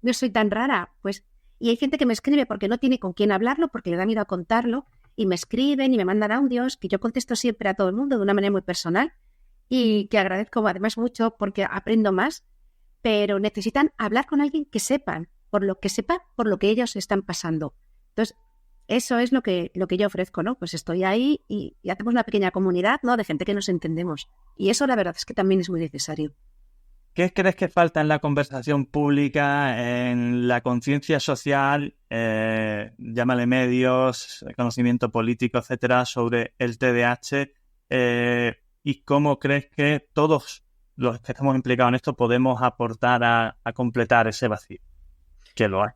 no soy tan rara, pues. Y hay gente que me escribe porque no tiene con quién hablarlo, porque le da miedo a contarlo, y me escriben y me mandan audios, que yo contesto siempre a todo el mundo de una manera muy personal, y que agradezco además mucho porque aprendo más, pero necesitan hablar con alguien que sepa por lo que ellos están pasando. Entonces, eso es lo que yo ofrezco, ¿no? Pues estoy ahí y hacemos una pequeña comunidad, ¿no? De gente que nos entendemos. Y eso la verdad es que también es muy necesario. ¿Qué crees que falta en la conversación pública, en la conciencia social, llámale medios, conocimiento político, etcétera, sobre el TDAH? ¿Y cómo crees que todos los que estamos implicados en esto podemos aportar a completar ese vacío? Que lo hay.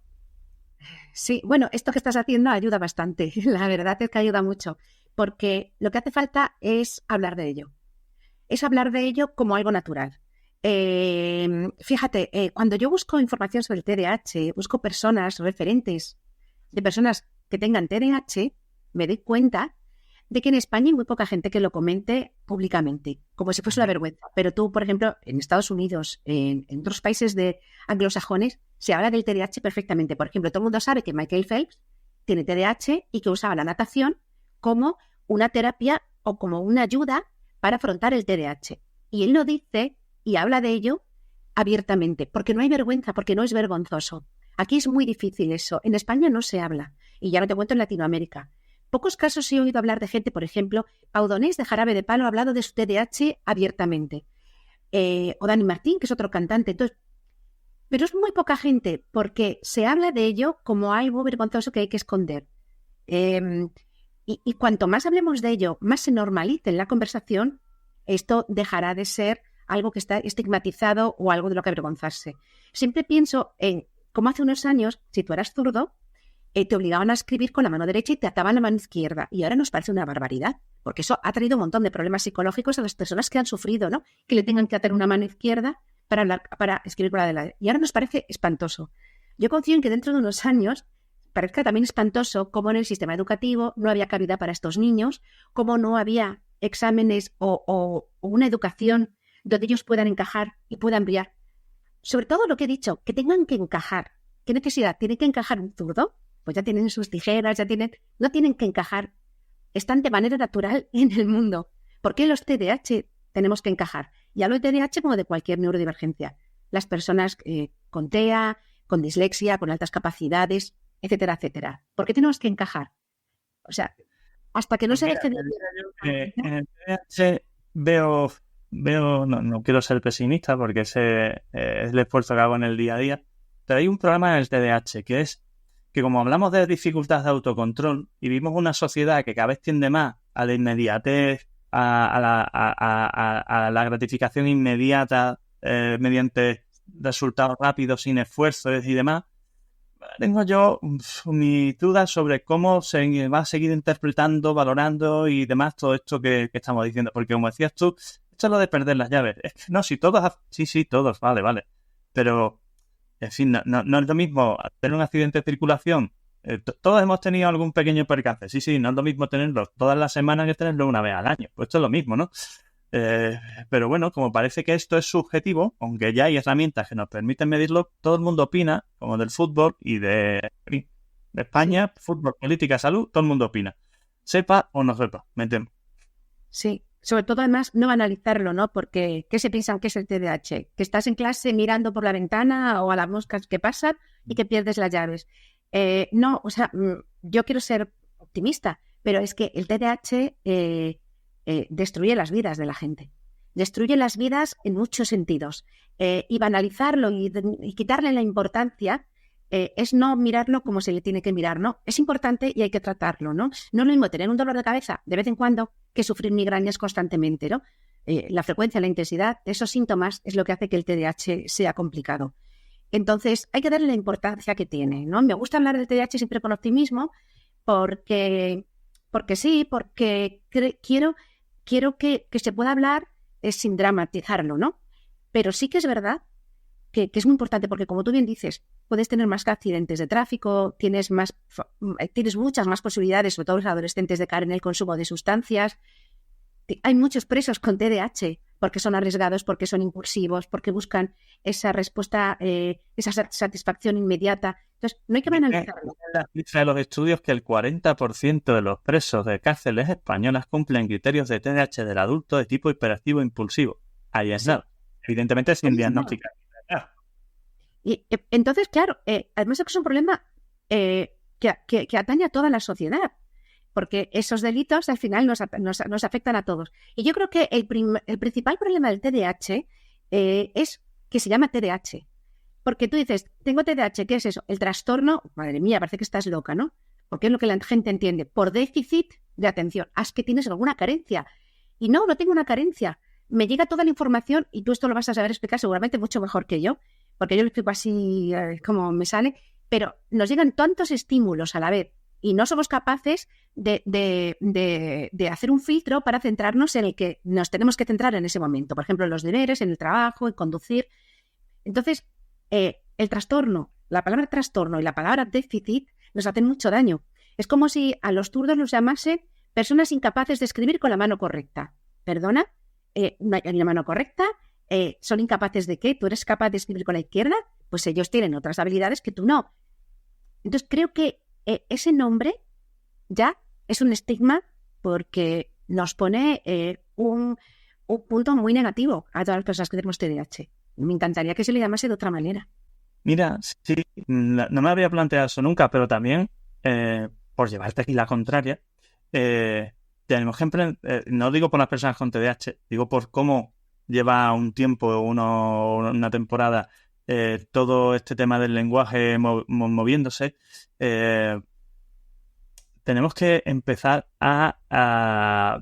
Sí, bueno, esto que estás haciendo ayuda bastante. La verdad es que ayuda mucho, porque lo que hace falta es hablar de ello. Es hablar de ello como algo natural. Fíjate, cuando yo busco información sobre el TDAH, busco personas, referentes de personas que tengan TDAH, me doy cuenta de que en España hay muy poca gente que lo comente públicamente, como si fuese una vergüenza. Pero tú, por ejemplo, en Estados Unidos, en otros países de anglosajones, se habla del TDAH perfectamente. Por ejemplo, todo el mundo sabe que Michael Phelps tiene TDAH y que usaba la natación como una terapia o como una ayuda para afrontar el TDAH. Y él lo dice y habla de ello abiertamente, porque no hay vergüenza, porque no es vergonzoso. Aquí es muy difícil eso. En España no se habla. Y ya no te cuento en Latinoamérica. Pocos casos he oído hablar de gente, por ejemplo, Pau Donés de Jarabe de Palo ha hablado de su TDAH abiertamente. O Dani Martín, que es otro cantante. Entonces, pero es muy poca gente, porque se habla de ello como algo vergonzoso que hay que esconder. Y cuanto más hablemos de ello, más se normalice en la conversación, esto dejará de ser algo que está estigmatizado o algo de lo que avergonzarse. Siempre pienso en cómo hace unos años, si tú eras zurdo, te obligaban a escribir con la mano derecha y te ataban la mano izquierda. Y ahora nos parece una barbaridad, porque eso ha traído un montón de problemas psicológicos a las personas que han sufrido, ¿no? Que le tengan que atar una mano izquierda para escribir con la derecha. Y ahora nos parece espantoso. Yo confío en que dentro de unos años parezca también espantoso cómo en el sistema educativo no había cabida para estos niños, cómo no había exámenes o una educación donde ellos puedan encajar y puedan brillar. Sobre todo lo que he dicho, que tengan que encajar. ¿Qué necesidad? ¿Tiene que encajar un zurdo? Pues ya tienen sus tijeras, no tienen que encajar. Están de manera natural en el mundo. ¿Por qué los TDAH tenemos que encajar? Y hablo de TDAH como de cualquier neurodivergencia. Las personas con TEA, con dislexia, con altas capacidades, etcétera, etcétera. ¿Por qué tenemos que encajar? O sea, hasta que no se deje de... En el TDAH veo no quiero ser pesimista porque ese es el esfuerzo que hago en el día a día, pero hay un problema en el TDAH que es que como hablamos de dificultades de autocontrol y vivimos una sociedad que cada vez tiende más a la inmediatez, a la gratificación inmediata mediante resultados rápidos, sin esfuerzos y demás, tengo yo mis dudas sobre cómo se va a seguir interpretando, valorando y demás todo esto que estamos diciendo. Porque como decías tú, esto es lo de perder las llaves. Es que no, si todos... Sí, todos, vale. Pero, en fin, no es lo mismo tener un accidente de circulación. Todos hemos tenido algún pequeño percance. Sí, no es lo mismo tenerlo todas las semanas que tenerlo una vez al año. Pues esto es lo mismo, ¿no? Pero bueno, como parece que esto es subjetivo, aunque ya hay herramientas que nos permiten medirlo, todo el mundo opina, como del fútbol y de España, fútbol, política, salud, todo el mundo opina. Sepa o no sepa, me temo. Sí, sobre todo además no analizarlo, ¿no? Porque ¿qué se piensan que es el TDAH? Que estás en clase mirando por la ventana o a las moscas que pasan y que pierdes las llaves. No, o sea, yo quiero ser optimista, pero es que el TDAH destruye las vidas de la gente. Destruye las vidas en muchos sentidos. Y banalizarlo y quitarle la importancia es no mirarlo como se le tiene que mirar, ¿no? Es importante y hay que tratarlo, ¿no? No es lo mismo tener un dolor de cabeza de vez en cuando que sufrir migrañas constantemente, ¿no? La frecuencia, la intensidad de esos síntomas es lo que hace que el TDAH sea complicado. Entonces, hay que darle la importancia que tiene, ¿no? Me gusta hablar del TDAH siempre con optimismo porque quiero que se pueda hablar sin dramatizarlo, ¿no? Pero sí que es verdad que es muy importante porque, como tú bien dices, puedes tener más accidentes de tráfico, tienes muchas más posibilidades, sobre todo los adolescentes, de caer en el consumo de sustancias. Hay muchos presos con TDAH porque son arriesgados, porque son impulsivos, porque buscan esa respuesta, esa satisfacción inmediata. Entonces, no hay que banalizarlo. La cifra de los estudios que el 40% de los presos de cárceles españolas cumplen criterios de TDAH del adulto de tipo hiperactivo impulsivo. Ahí es nada. Evidentemente sin diagnosticar. Y entonces, claro, además es que es un problema que atañe a toda la sociedad, porque esos delitos al final nos afectan a todos. Y yo creo que el principal problema del TDAH es que se llama TDAH. Porque tú dices, tengo TDAH, ¿qué es eso? El trastorno, madre mía, parece que estás loca, ¿no? Porque es lo que la gente entiende, por déficit de atención. Es que tienes alguna carencia. Y no tengo una carencia. Me llega toda la información y tú esto lo vas a saber explicar seguramente mucho mejor que yo, porque yo lo explico así como me sale, pero nos llegan tantos estímulos a la vez y no somos capaces de hacer un filtro para centrarnos en el que nos tenemos que centrar en ese momento. Por ejemplo, en los deberes, en el trabajo, en conducir. Entonces, el trastorno, la palabra trastorno y la palabra déficit nos hacen mucho daño. Es como si a los zurdos los llamase personas incapaces de escribir con la mano correcta. ¿Perdona? ¿No hay la mano correcta? ¿Son incapaces de qué? ¿Tú eres capaz de escribir con la izquierda? Pues ellos tienen otras habilidades que tú no. Entonces creo que ese nombre ya es un estigma porque nos pone un punto muy negativo a todas las personas que tenemos TDAH. Me encantaría que se le llamase de otra manera. Mira, sí, no me había planteado eso nunca, pero también, por llevarte aquí la contraria, tenemos que no digo por las personas con TDAH, digo por cómo lleva un tiempo, una temporada, todo este tema del lenguaje moviéndose. Tenemos que empezar a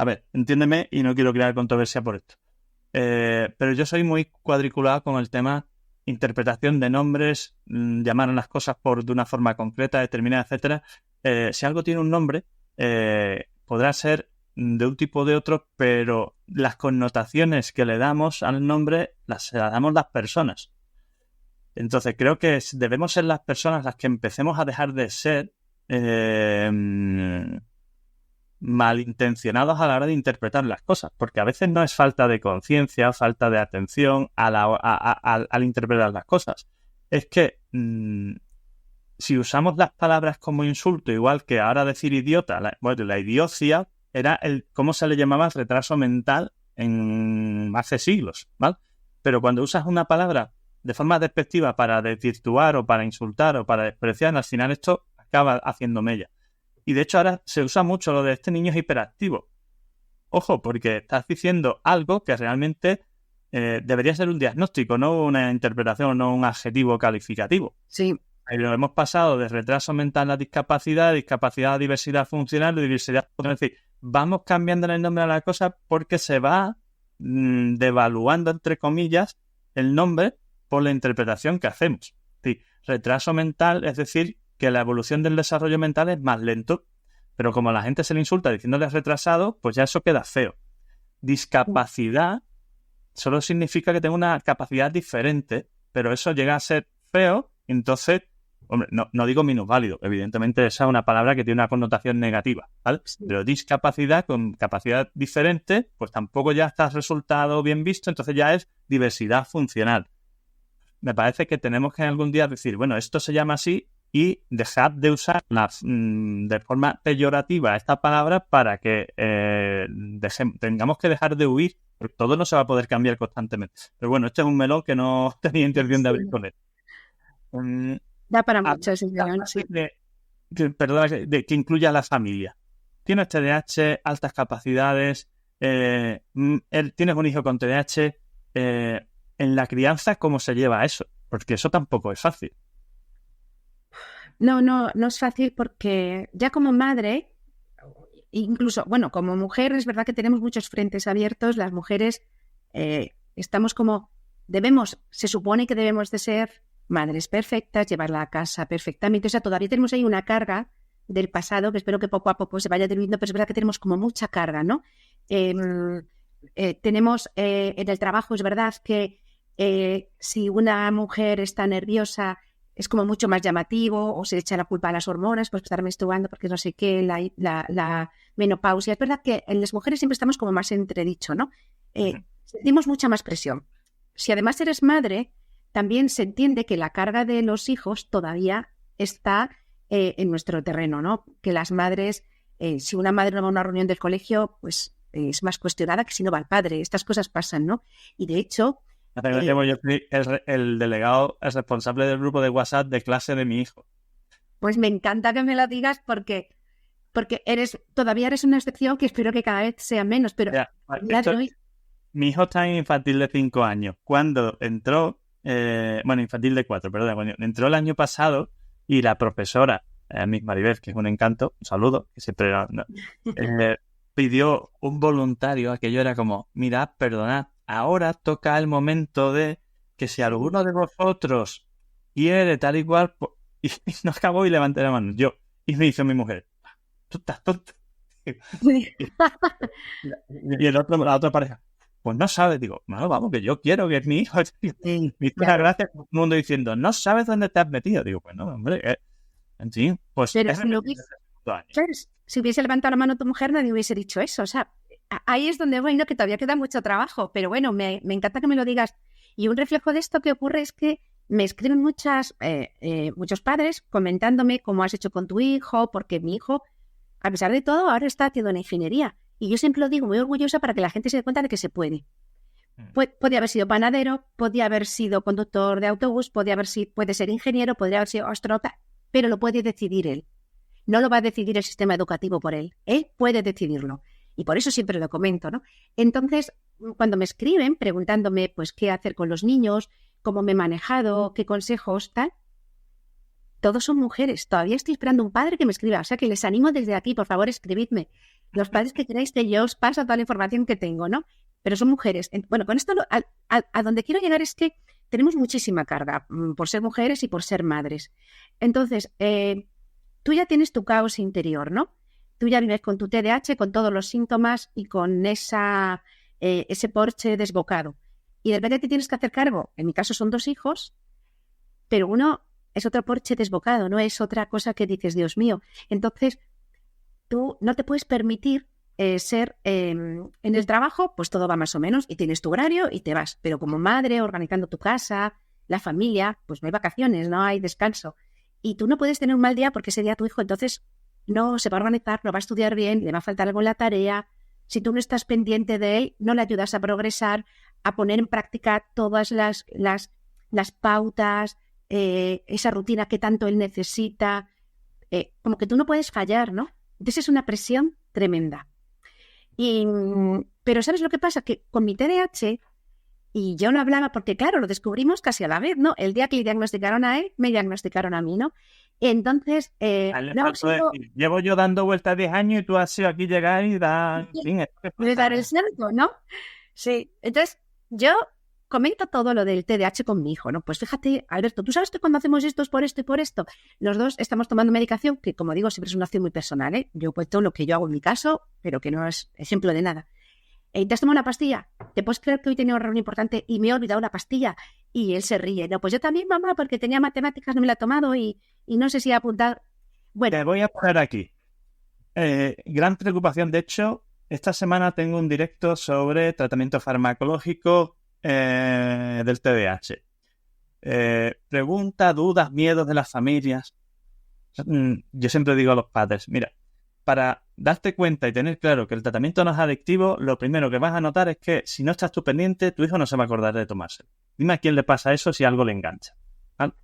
ver, entiéndeme y no quiero crear controversia por esto. Pero yo soy muy cuadriculado con el tema interpretación de nombres, llamar a las cosas de una forma concreta, determinada, etcétera. Si algo tiene un nombre, podrá ser de un tipo o de otro, pero las connotaciones que le damos al nombre las damos las personas. Entonces creo que debemos ser las personas las que empecemos a dejar de ser malintencionados a la hora de interpretar las cosas, porque a veces no es falta de conciencia, falta de atención al interpretar las cosas. Es que si usamos las palabras como insulto, igual que ahora decir idiota, la idiocia era cómo se le llamaba el retraso mental en hace siglos, ¿vale? Pero cuando usas una palabra de forma despectiva para desvirtuar o para insultar o para despreciar, al final esto acaba haciendo mella. Y de hecho ahora se usa mucho lo de este niño es hiperactivo. Ojo, porque estás diciendo algo que realmente debería ser un diagnóstico, no una interpretación, no un adjetivo calificativo. Sí. Pero hemos pasado de retraso mental a discapacidad a diversidad funcional, de diversidad funcional. Es decir, vamos cambiando el nombre a la cosa porque se va devaluando, entre comillas, el nombre por la interpretación que hacemos. Es decir, retraso mental, es decir, que la evolución del desarrollo mental es más lento, pero como a la gente se le insulta diciéndole retrasado, pues ya eso queda feo. Discapacidad solo significa que tengo una capacidad diferente, pero eso llega a ser feo, entonces, hombre, no digo minusválido, evidentemente esa es una palabra que tiene una connotación negativa, ¿vale? Sí. Pero discapacidad con capacidad diferente, pues tampoco ya está resultado bien visto, entonces ya es diversidad funcional. Me parece que tenemos que algún día decir, bueno, esto se llama así, y dejar de usar de forma peyorativa esta palabra para que tengamos que dejar de huir, porque todo no se va a poder cambiar constantemente. Pero bueno, este es un melón que no tenía intención de abrir con él. Da para mucho ese melón, sí. Que incluya a la familia. Tienes TDAH, altas capacidades, tienes un hijo con TDAH, en la crianza, ¿cómo se lleva eso? Porque eso tampoco es fácil. No es fácil porque ya como madre, incluso, bueno, como mujer es verdad que tenemos muchos frentes abiertos. Las mujeres estamos como, se supone que debemos de ser madres perfectas, llevarla a casa perfectamente. O sea, todavía tenemos ahí una carga del pasado que espero que poco a poco se vaya diluyendo, pero es verdad que tenemos como mucha carga, ¿no? Tenemos en el trabajo, es verdad que si una mujer está nerviosa es como mucho más llamativo, o se echa la culpa a las hormonas, pues estar menstruando porque no sé qué, la menopausia. Es verdad que en las mujeres siempre estamos como más entredicho, ¿no? Sentimos mucha más presión. Si además eres madre, también se entiende que la carga de los hijos todavía está en nuestro terreno, ¿no? Que las madres, si una madre no va a una reunión del colegio, pues es más cuestionada que si no va el padre. Estas cosas pasan, ¿no? Y de hecho... Yo soy el delegado, el responsable del grupo de WhatsApp de clase de mi hijo. Pues me encanta que me lo digas porque todavía eres una excepción que espero que cada vez sea menos, pero ya, mi hijo está en infantil de 5 años. Cuando entró, infantil de 4, perdón, cuando entró el año pasado y la profesora, Miss Maribel, que es un encanto, un saludo, que siempre pidió un voluntario, aquello era como, mirad, perdonad, ahora toca el momento de que si alguno de vosotros quiere tal y cual, y no acabó y levanté la mano, yo, y me hizo mi mujer, tú estás tonto. Y la otra pareja, pues no sabes, digo, no, vamos, que yo quiero que es mi hijo. Me hizo una gracia todo el mundo diciendo, no sabes dónde te has metido. Digo, pues no, hombre, en fin, pues Pero es si hubiese levantado la mano tu mujer, nadie hubiese dicho eso. O sea, ahí es donde voy, ¿no? Que todavía queda mucho trabajo, pero bueno, me encanta que me lo digas. Y un reflejo de esto que ocurre es que me escriben muchos padres comentándome cómo has hecho con tu hijo, porque mi hijo, a pesar de todo, ahora está haciendo una ingeniería. Y yo siempre lo digo muy orgullosa para que la gente se dé cuenta de que se puede. Podía haber sido panadero, podía haber sido conductor de autobús, puede ser ingeniero, podría haber sido astronauta, pero lo puede decidir él. No lo va a decidir el sistema educativo por él. Él puede decidirlo. Y por eso siempre lo comento, ¿no? Entonces, cuando me escriben preguntándome, pues, qué hacer con los niños, cómo me he manejado, qué consejos, tal, todos son mujeres. Todavía estoy esperando un padre que me escriba. O sea, que les animo desde aquí, por favor, escribidme. Los padres que queráis que yo os paso toda la información que tengo, ¿no? Pero son mujeres. Bueno, con esto a donde quiero llegar es que tenemos muchísima carga por ser mujeres y por ser madres. Entonces, tú ya tienes tu caos interior, ¿no? Tú ya vives con tu TDAH, con todos los síntomas y con ese porche desbocado. Y de repente te tienes que hacer cargo. En mi caso son 2 hijos, pero uno es otro porche desbocado, no es otra cosa que dices, Dios mío. Entonces, tú no te puedes permitir ser en el trabajo, pues todo va más o menos y tienes tu horario y te vas. Pero como madre, organizando tu casa, la familia, pues no hay vacaciones, no hay descanso. Y tú no puedes tener un mal día porque ese día tu hijo entonces no se va a organizar, no va a estudiar bien, le va a faltar algo en la tarea. Si tú no estás pendiente de él, no le ayudas a progresar, a poner en práctica todas las pautas, esa rutina que tanto él necesita. Como que tú no puedes fallar, ¿no? Entonces es una presión tremenda. Pero ¿sabes lo que pasa? Que con mi TDAH, y yo no hablaba porque, claro, lo descubrimos casi a la vez, ¿no? El día que le diagnosticaron a él, me diagnosticaron a mí, ¿no? Entonces, llevo yo dando vueltas 10 años y tú has sido aquí llegar y dar... dar el salto, ¿no? Sí. Entonces, yo comento todo lo del TDAH con mi hijo, ¿no? Pues fíjate, Alberto, ¿tú sabes que cuando hacemos esto es por esto y por esto? Los dos estamos tomando medicación, que como digo, siempre es una acción muy personal, ¿eh? Yo he puesto lo que yo hago en mi caso, pero que no es ejemplo de nada. ¿Te has tomado una pastilla? ¿Te puedes creer que hoy tenía una reunión importante y me he olvidado la pastilla? Y él se ríe. No, pues yo también, mamá, porque tenía matemáticas, no me la he tomado y no sé si apuntar. Bueno. Te voy a poner aquí. Gran preocupación. De hecho, esta semana tengo un directo sobre tratamiento farmacológico del TDAH. Pregunta, dudas, miedos de las familias. Yo siempre digo a los padres, mira, para darte cuenta y tener claro que el tratamiento no es adictivo, lo primero que vas a notar es que si no estás tú pendiente, tu hijo no se va a acordar de tomárselo. Dime a quién le pasa eso si algo le engancha, ¿vale?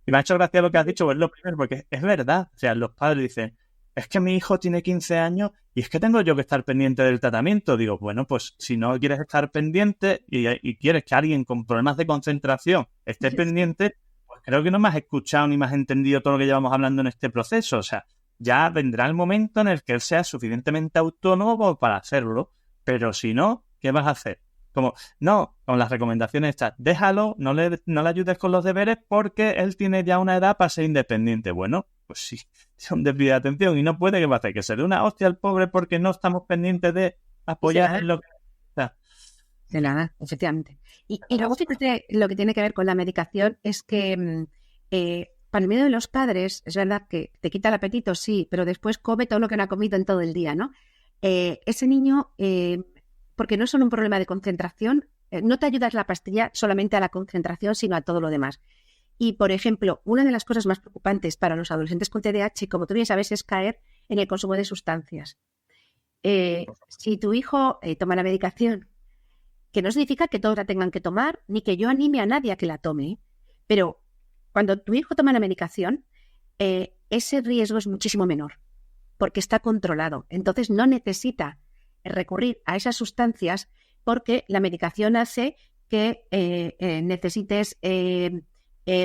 Y me ha hecho gracia lo que has dicho, pues lo primero, porque es verdad. O sea, los padres dicen, es que mi hijo tiene 15 años y es que tengo yo que estar pendiente del tratamiento. Digo, bueno, pues si no quieres estar pendiente y quieres que alguien con problemas de concentración esté pendiente, pues creo que no me has escuchado ni me has entendido todo lo que llevamos hablando en este proceso. O sea, ya vendrá el momento en el que él sea suficientemente autónomo para hacerlo, pero si no, ¿qué vas a hacer? Como, no, con las recomendaciones estas, déjalo, no le ayudes con los deberes porque él tiene ya una edad para ser independiente. Bueno, pues sí, son déficit de atención y no puede, ¿qué va a hacer? Que se dé una hostia al pobre porque no estamos pendientes de apoyar en lo que... De nada, efectivamente. Y luego fíjate, lo que tiene que ver con la medicación es que para el miedo de los padres, es verdad que te quita el apetito, sí, pero después come todo lo que no ha comido en todo el día, ¿no? Ese niño, porque no es solo un problema de concentración, no te ayuda la pastilla solamente a la concentración, sino a todo lo demás. Y, por ejemplo, una de las cosas más preocupantes para los adolescentes con TDAH, como tú bien sabes, es caer en el consumo de sustancias. Si tu hijo toma la medicación, que no significa que todos la tengan que tomar, ni que yo anime a nadie a que la tome, pero cuando tu hijo toma la medicación, ese riesgo es muchísimo menor, porque está controlado. Entonces no necesita recurrir a esas sustancias porque la medicación hace que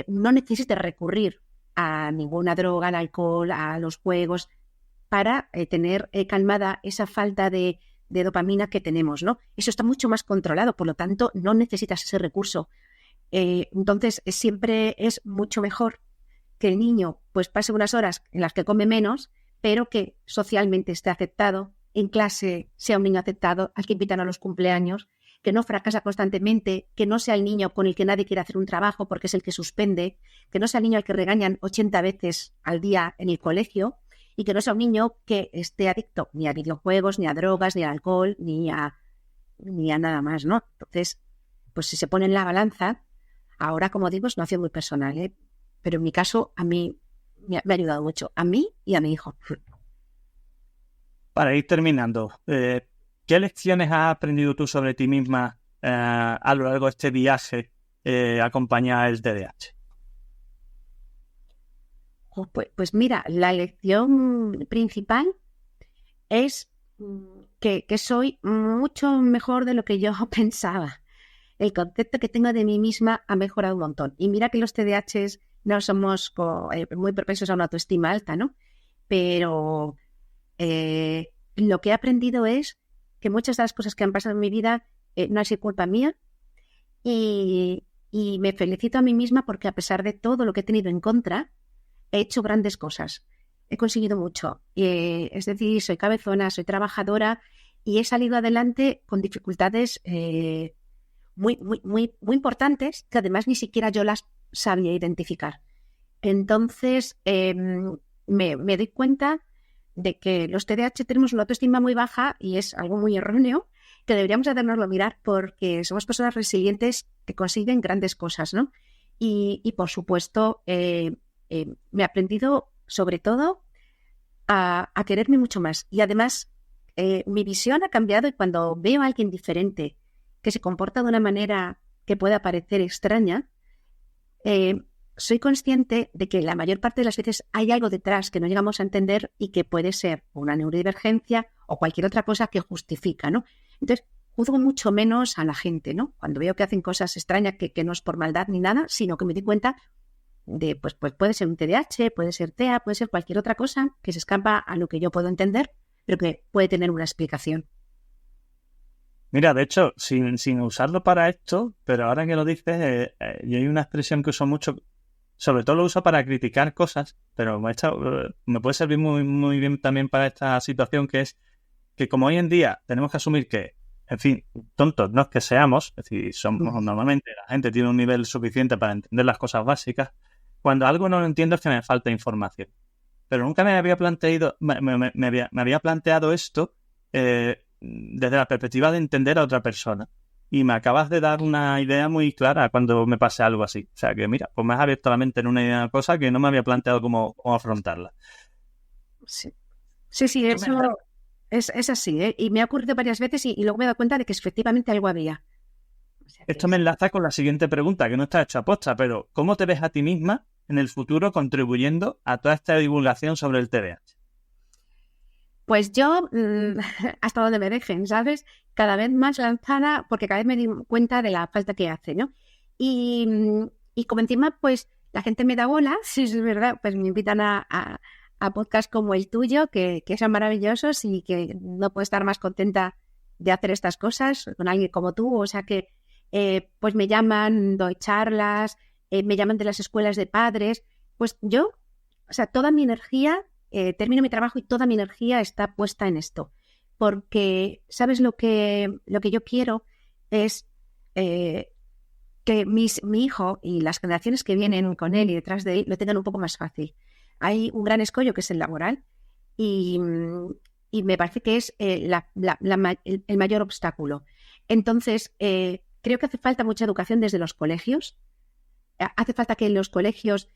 no necesites recurrir a ninguna droga, al alcohol, a los juegos, para tener calmada esa falta de dopamina que tenemos, ¿no? Eso está mucho más controlado, por lo tanto, no necesitas ese recurso. Entonces, siempre es mucho mejor que el niño pues pase unas horas en las que come menos, pero que socialmente esté aceptado, en clase sea un niño aceptado, al que invitan a los cumpleaños, que no fracasa constantemente, que no sea el niño con el que nadie quiere hacer un trabajo porque es el que suspende, que no sea el niño al que regañan 80 veces al día en el colegio, y que no sea un niño que esté adicto ni a videojuegos, ni a drogas, ni al alcohol, ni a nada más, ¿no? Entonces, pues si se pone en la balanza, ahora, como digo, es una acción muy personal, ¿eh? Pero en mi caso, a mí me ha ayudado mucho, a mí y a mi hijo. Para ir terminando, ¿qué lecciones has aprendido tú sobre ti misma a lo largo de este viaje acompañada del TDAH? Pues mira, la lección principal es que soy mucho mejor de lo que yo pensaba. El concepto que tengo de mí misma ha mejorado un montón. Y mira que los TDAHs no somos muy propensos a una autoestima alta, ¿no? Pero lo que he aprendido es que muchas de las cosas que han pasado en mi vida no han sido culpa mía, y me felicito a mí misma porque a pesar de todo lo que he tenido en contra, he hecho grandes cosas, he conseguido mucho. Es decir, soy cabezona, soy trabajadora y he salido adelante con dificultades muy, muy, muy, muy importantes que además ni siquiera yo las sabía identificar. Entonces, me doy cuenta de que los TDAH tenemos una autoestima muy baja y es algo muy erróneo, que deberíamos hacérnoslo mirar porque somos personas resilientes que consiguen grandes cosas, ¿no? Y por supuesto, me he aprendido sobre todo a quererme mucho más. Y además, mi visión ha cambiado, y cuando veo a alguien diferente que se comporta de una manera que pueda parecer extraña, soy consciente de que la mayor parte de las veces hay algo detrás que no llegamos a entender y que puede ser una neurodivergencia o cualquier otra cosa que justifica, ¿no? Entonces, juzgo mucho menos a la gente, ¿no? Cuando veo que hacen cosas extrañas que no es por maldad ni nada, sino que me doy cuenta de, pues puede ser un TDAH, puede ser TEA, puede ser cualquier otra cosa que se escapa a lo que yo puedo entender, pero que puede tener una explicación. Mira, de hecho, sin usarlo para esto, pero ahora que lo dices, yo hay una expresión que uso mucho, sobre todo lo uso para criticar cosas, pero me puede servir muy, muy bien también para esta situación, que es que como hoy en día tenemos que asumir que, en fin, tontos no es que seamos, es decir, somos normalmente, la gente tiene un nivel suficiente para entender las cosas básicas, cuando algo no lo entiendo es que me falta información. Pero nunca me había planteado esto desde la perspectiva de entender a otra persona. Y me acabas de dar una idea muy clara cuando me pase algo así. O sea que mira, pues me has abierto la mente en una cosa que no me había planteado cómo afrontarla. Sí, eso es así, ¿eh? Y me ha ocurrido varias veces y luego me he dado cuenta de que efectivamente algo había. O sea, esto me enlaza con la siguiente pregunta, que no está hecha aposta, pero ¿cómo te ves a ti misma en el futuro contribuyendo a toda esta divulgación sobre el TDAH? Pues yo, hasta donde me dejen, ¿sabes? Cada vez más lanzada, porque cada vez me doy cuenta de la falta que hace, ¿no? Y como encima, pues, la gente me da bola, si es verdad, pues me invitan a podcasts como el tuyo, que son maravillosos y que no puedo estar más contenta de hacer estas cosas con alguien como tú. O sea que, pues me llaman, doy charlas, me llaman de las escuelas de padres. Pues yo, o sea, toda mi energía... termino mi trabajo y toda mi energía está puesta en esto, porque ¿sabes lo que yo quiero? Es que mi hijo y las generaciones que vienen con él y detrás de él lo tengan un poco más fácil. Hay un gran escollo que es el laboral y me parece que es el mayor obstáculo. Entonces, creo que hace falta mucha educación desde los colegios. Hace falta que en los colegios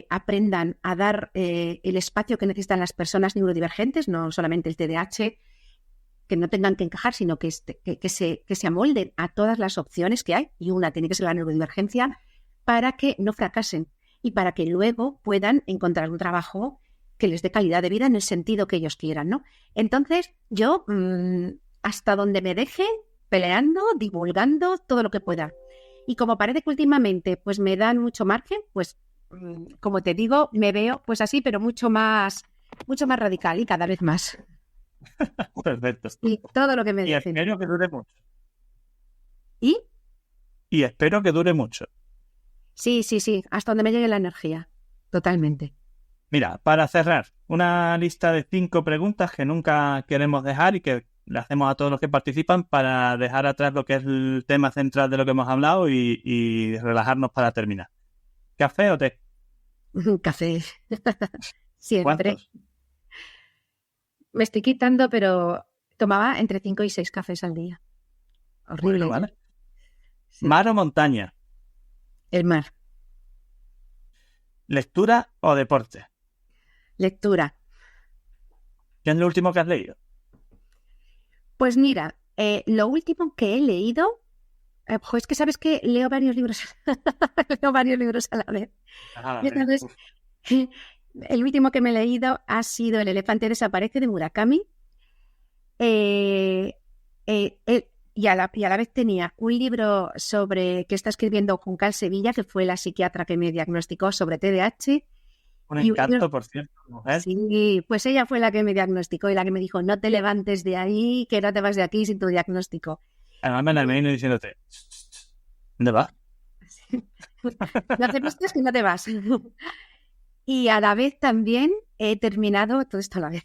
aprendan a dar el espacio que necesitan las personas neurodivergentes, no solamente el TDAH, que no tengan que encajar, sino que se amolden a todas las opciones que hay, y una tiene que ser la neurodivergencia, para que no fracasen y para que luego puedan encontrar un trabajo que les dé calidad de vida en el sentido que ellos quieran, ¿no? Entonces, yo, hasta donde me deje, peleando, divulgando todo lo que pueda. Y como parece que últimamente pues me dan mucho margen, pues como te digo, me veo pues así, pero mucho más radical y cada vez más. Perfecto. Y todo lo que me Y dicen. espero que dure mucho. ¿Y? Y espero que dure mucho. Sí, hasta donde me llegue la energía. Totalmente. Mira, para cerrar, una lista de 5 preguntas que nunca queremos dejar y que le hacemos a todos los que participan para dejar atrás lo que es el tema central de lo que hemos hablado y relajarnos para terminar. ¿Café o té? Café. Siempre. ¿Cuántos? Me estoy quitando, pero tomaba entre 5 y 6 cafés al día. Horrible. Bueno, vale. Sí. ¿Mar o montaña? El mar. ¿Lectura o deporte? Lectura. ¿Qué es lo último que has leído? Pues mira, lo último que he leído, es que sabes que leo varios libros, leo varios libros a la vez. Ah, Y entonces, el último que me he leído ha sido El elefante desaparece de Murakami. Y a la vez tenía un libro que está escribiendo Juncal Sevilla, que fue la psiquiatra que me diagnosticó sobre TDAH. Un encanto, por cierto, mujer. Sí, pues ella fue la que me diagnosticó y la que me dijo, no te levantes de ahí, que no te vas de aquí sin tu diagnóstico. Además me la vino diciéndote, ¿dónde vas? No te vistes que no te vas. Y a la vez también he terminado, todo esto a la vez,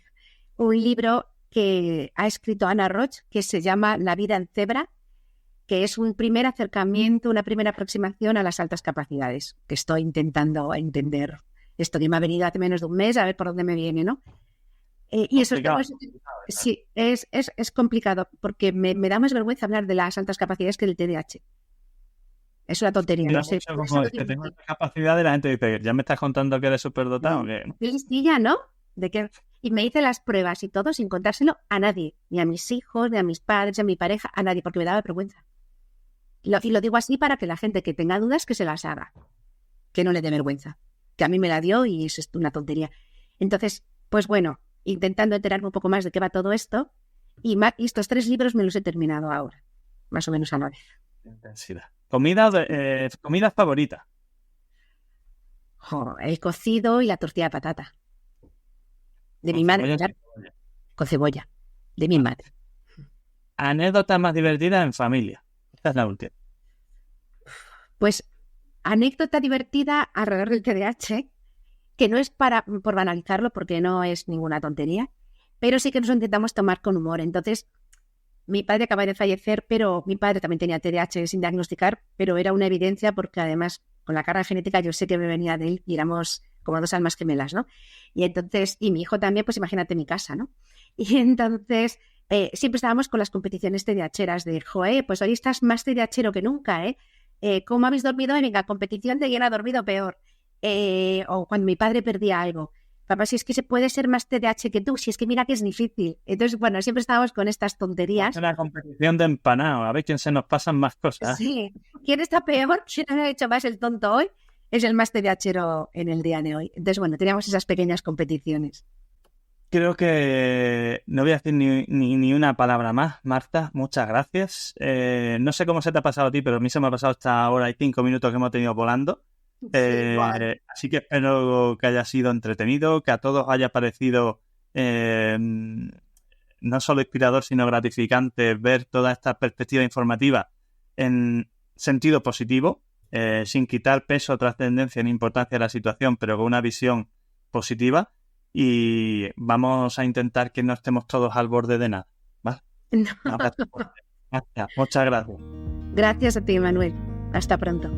un libro que ha escrito Ana Roch, que se llama La vida en cebra, que es un primer acercamiento, una primera aproximación a las altas capacidades, que estoy intentando entender esto que me ha venido hace menos de un mes, a ver por dónde me viene, ¿no? Y eso sí, es complicado, porque me da más vergüenza hablar de las altas capacidades que del TDAH. Es una tontería, no sé. Como que tengo esta capacidad de la gente dice, ¿ya me estás contando que eres superdotado? Qué listilla, ¿no? Y me hice las pruebas y todo sin contárselo a nadie, ni a mis hijos, ni a mis padres, ni a mi pareja, a nadie, porque me daba vergüenza. Y lo digo así para que la gente que tenga dudas que se las haga, que no le dé vergüenza, que a mí me la dio y eso es una tontería. Entonces, pues bueno, intentando enterarme un poco más de qué va todo esto, y estos 3 libros me los he terminado ahora, más o menos a la vez. Intensidad. Comida favorita. El cocido y la tortilla de patata. De mi madre, claro. Con cebolla. De mi madre. Anécdota más divertida en familia. Esta es la última. Pues anécdota divertida alrededor del TDAH, que no es por banalizarlo, porque no es ninguna tontería, pero sí que nos intentamos tomar con humor. Entonces, mi padre acaba de fallecer, pero mi padre también tenía TDAH sin diagnosticar, pero era una evidencia porque además con la carga genética yo sé que me venía de él y éramos como 2 almas gemelas, ¿no? Y entonces, y mi hijo también, pues imagínate mi casa, ¿no? Y entonces siempre estábamos con las competiciones TDAHeras de, pues hoy estás más TDAHero que nunca, ¿eh? ¿Cómo habéis dormido? Venga, competición de quién ha dormido peor. O cuando mi padre perdía algo. Papá, si es que se puede ser más TDAH que tú, si es que mira que es difícil. Entonces, bueno, siempre estábamos con estas tonterías. Es una competición de empanado, a ver quién se nos pasan más cosas. Sí, ¿quién está peor? ¿Quién ha hecho más el tonto hoy? Es el más TDAHero en el día de hoy. Entonces, bueno, teníamos esas pequeñas competiciones. Creo que no voy a decir ni una palabra más, Marta. Muchas gracias. No sé cómo se te ha pasado a ti, pero a mí se me ha pasado esta hora y 5 minutos que hemos tenido volando. Así que espero que haya sido entretenido, que a todos haya parecido no solo inspirador, sino gratificante ver toda esta perspectiva informativa en sentido positivo, sin quitar peso, trascendencia ni importancia a la situación, pero con una visión positiva. Y vamos a intentar que no estemos todos al borde de nada, ¿vale? No. Muchas gracias. Gracias a ti, Manuel. Hasta pronto.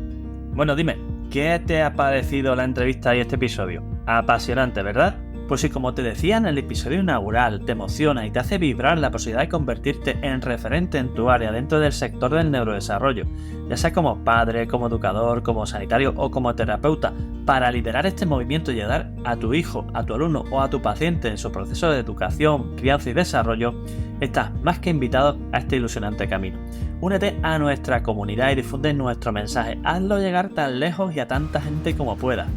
Bueno, dime, ¿qué te ha parecido la entrevista y este episodio? Apasionante, ¿verdad? Pues si, como te decía en el episodio inaugural, te emociona y te hace vibrar la posibilidad de convertirte en referente en tu área dentro del sector del neurodesarrollo, ya sea como padre, como educador, como sanitario o como terapeuta, para liderar este movimiento y ayudar a tu hijo, a tu alumno o a tu paciente en su proceso de educación, crianza y desarrollo, estás más que invitado a este ilusionante camino. Únete a nuestra comunidad y difunde nuestro mensaje. Hazlo llegar tan lejos y a tanta gente como puedas.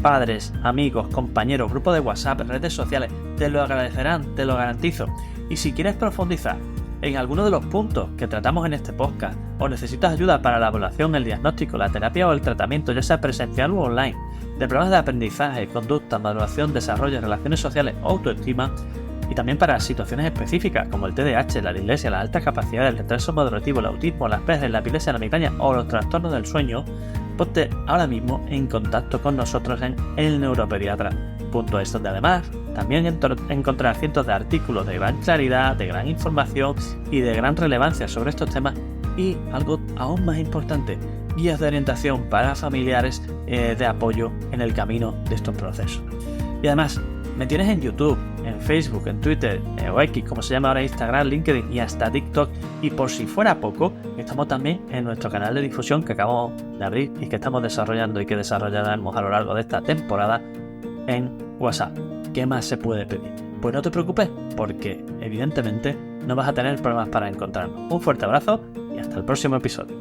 Padres, amigos, compañeros, grupos de WhatsApp, redes sociales, te lo agradecerán, te lo garantizo. Y si quieres profundizar en alguno de los puntos que tratamos en este podcast, o necesitas ayuda para la evaluación, el diagnóstico, la terapia o el tratamiento, ya sea presencial o online, de problemas de aprendizaje, conducta, maduración, desarrollo, relaciones sociales o autoestima, y también para situaciones específicas como el TDAH, la dislexia, las altas capacidades, el retraso madurativo, el autismo, las PES, la epilepsia, la migraña o los trastornos del sueño, ponte ahora mismo en contacto con nosotros en elneuropediatra.es, donde además también encontrarás cientos de artículos de gran claridad, de gran información y de gran relevancia sobre estos temas, y algo aún más importante, guías de orientación para familiares de apoyo en el camino de estos procesos. Y además, me tienes en YouTube, en Facebook, en Twitter, o X, como se llama ahora, Instagram, LinkedIn y hasta TikTok. Y por si fuera poco, estamos también en nuestro canal de difusión que acabamos de abrir y que estamos desarrollando y que desarrollaremos a lo largo de esta temporada en WhatsApp. ¿Qué más se puede pedir? Pues no te preocupes, porque evidentemente no vas a tener problemas para encontrarnos. Un fuerte abrazo y hasta el próximo episodio.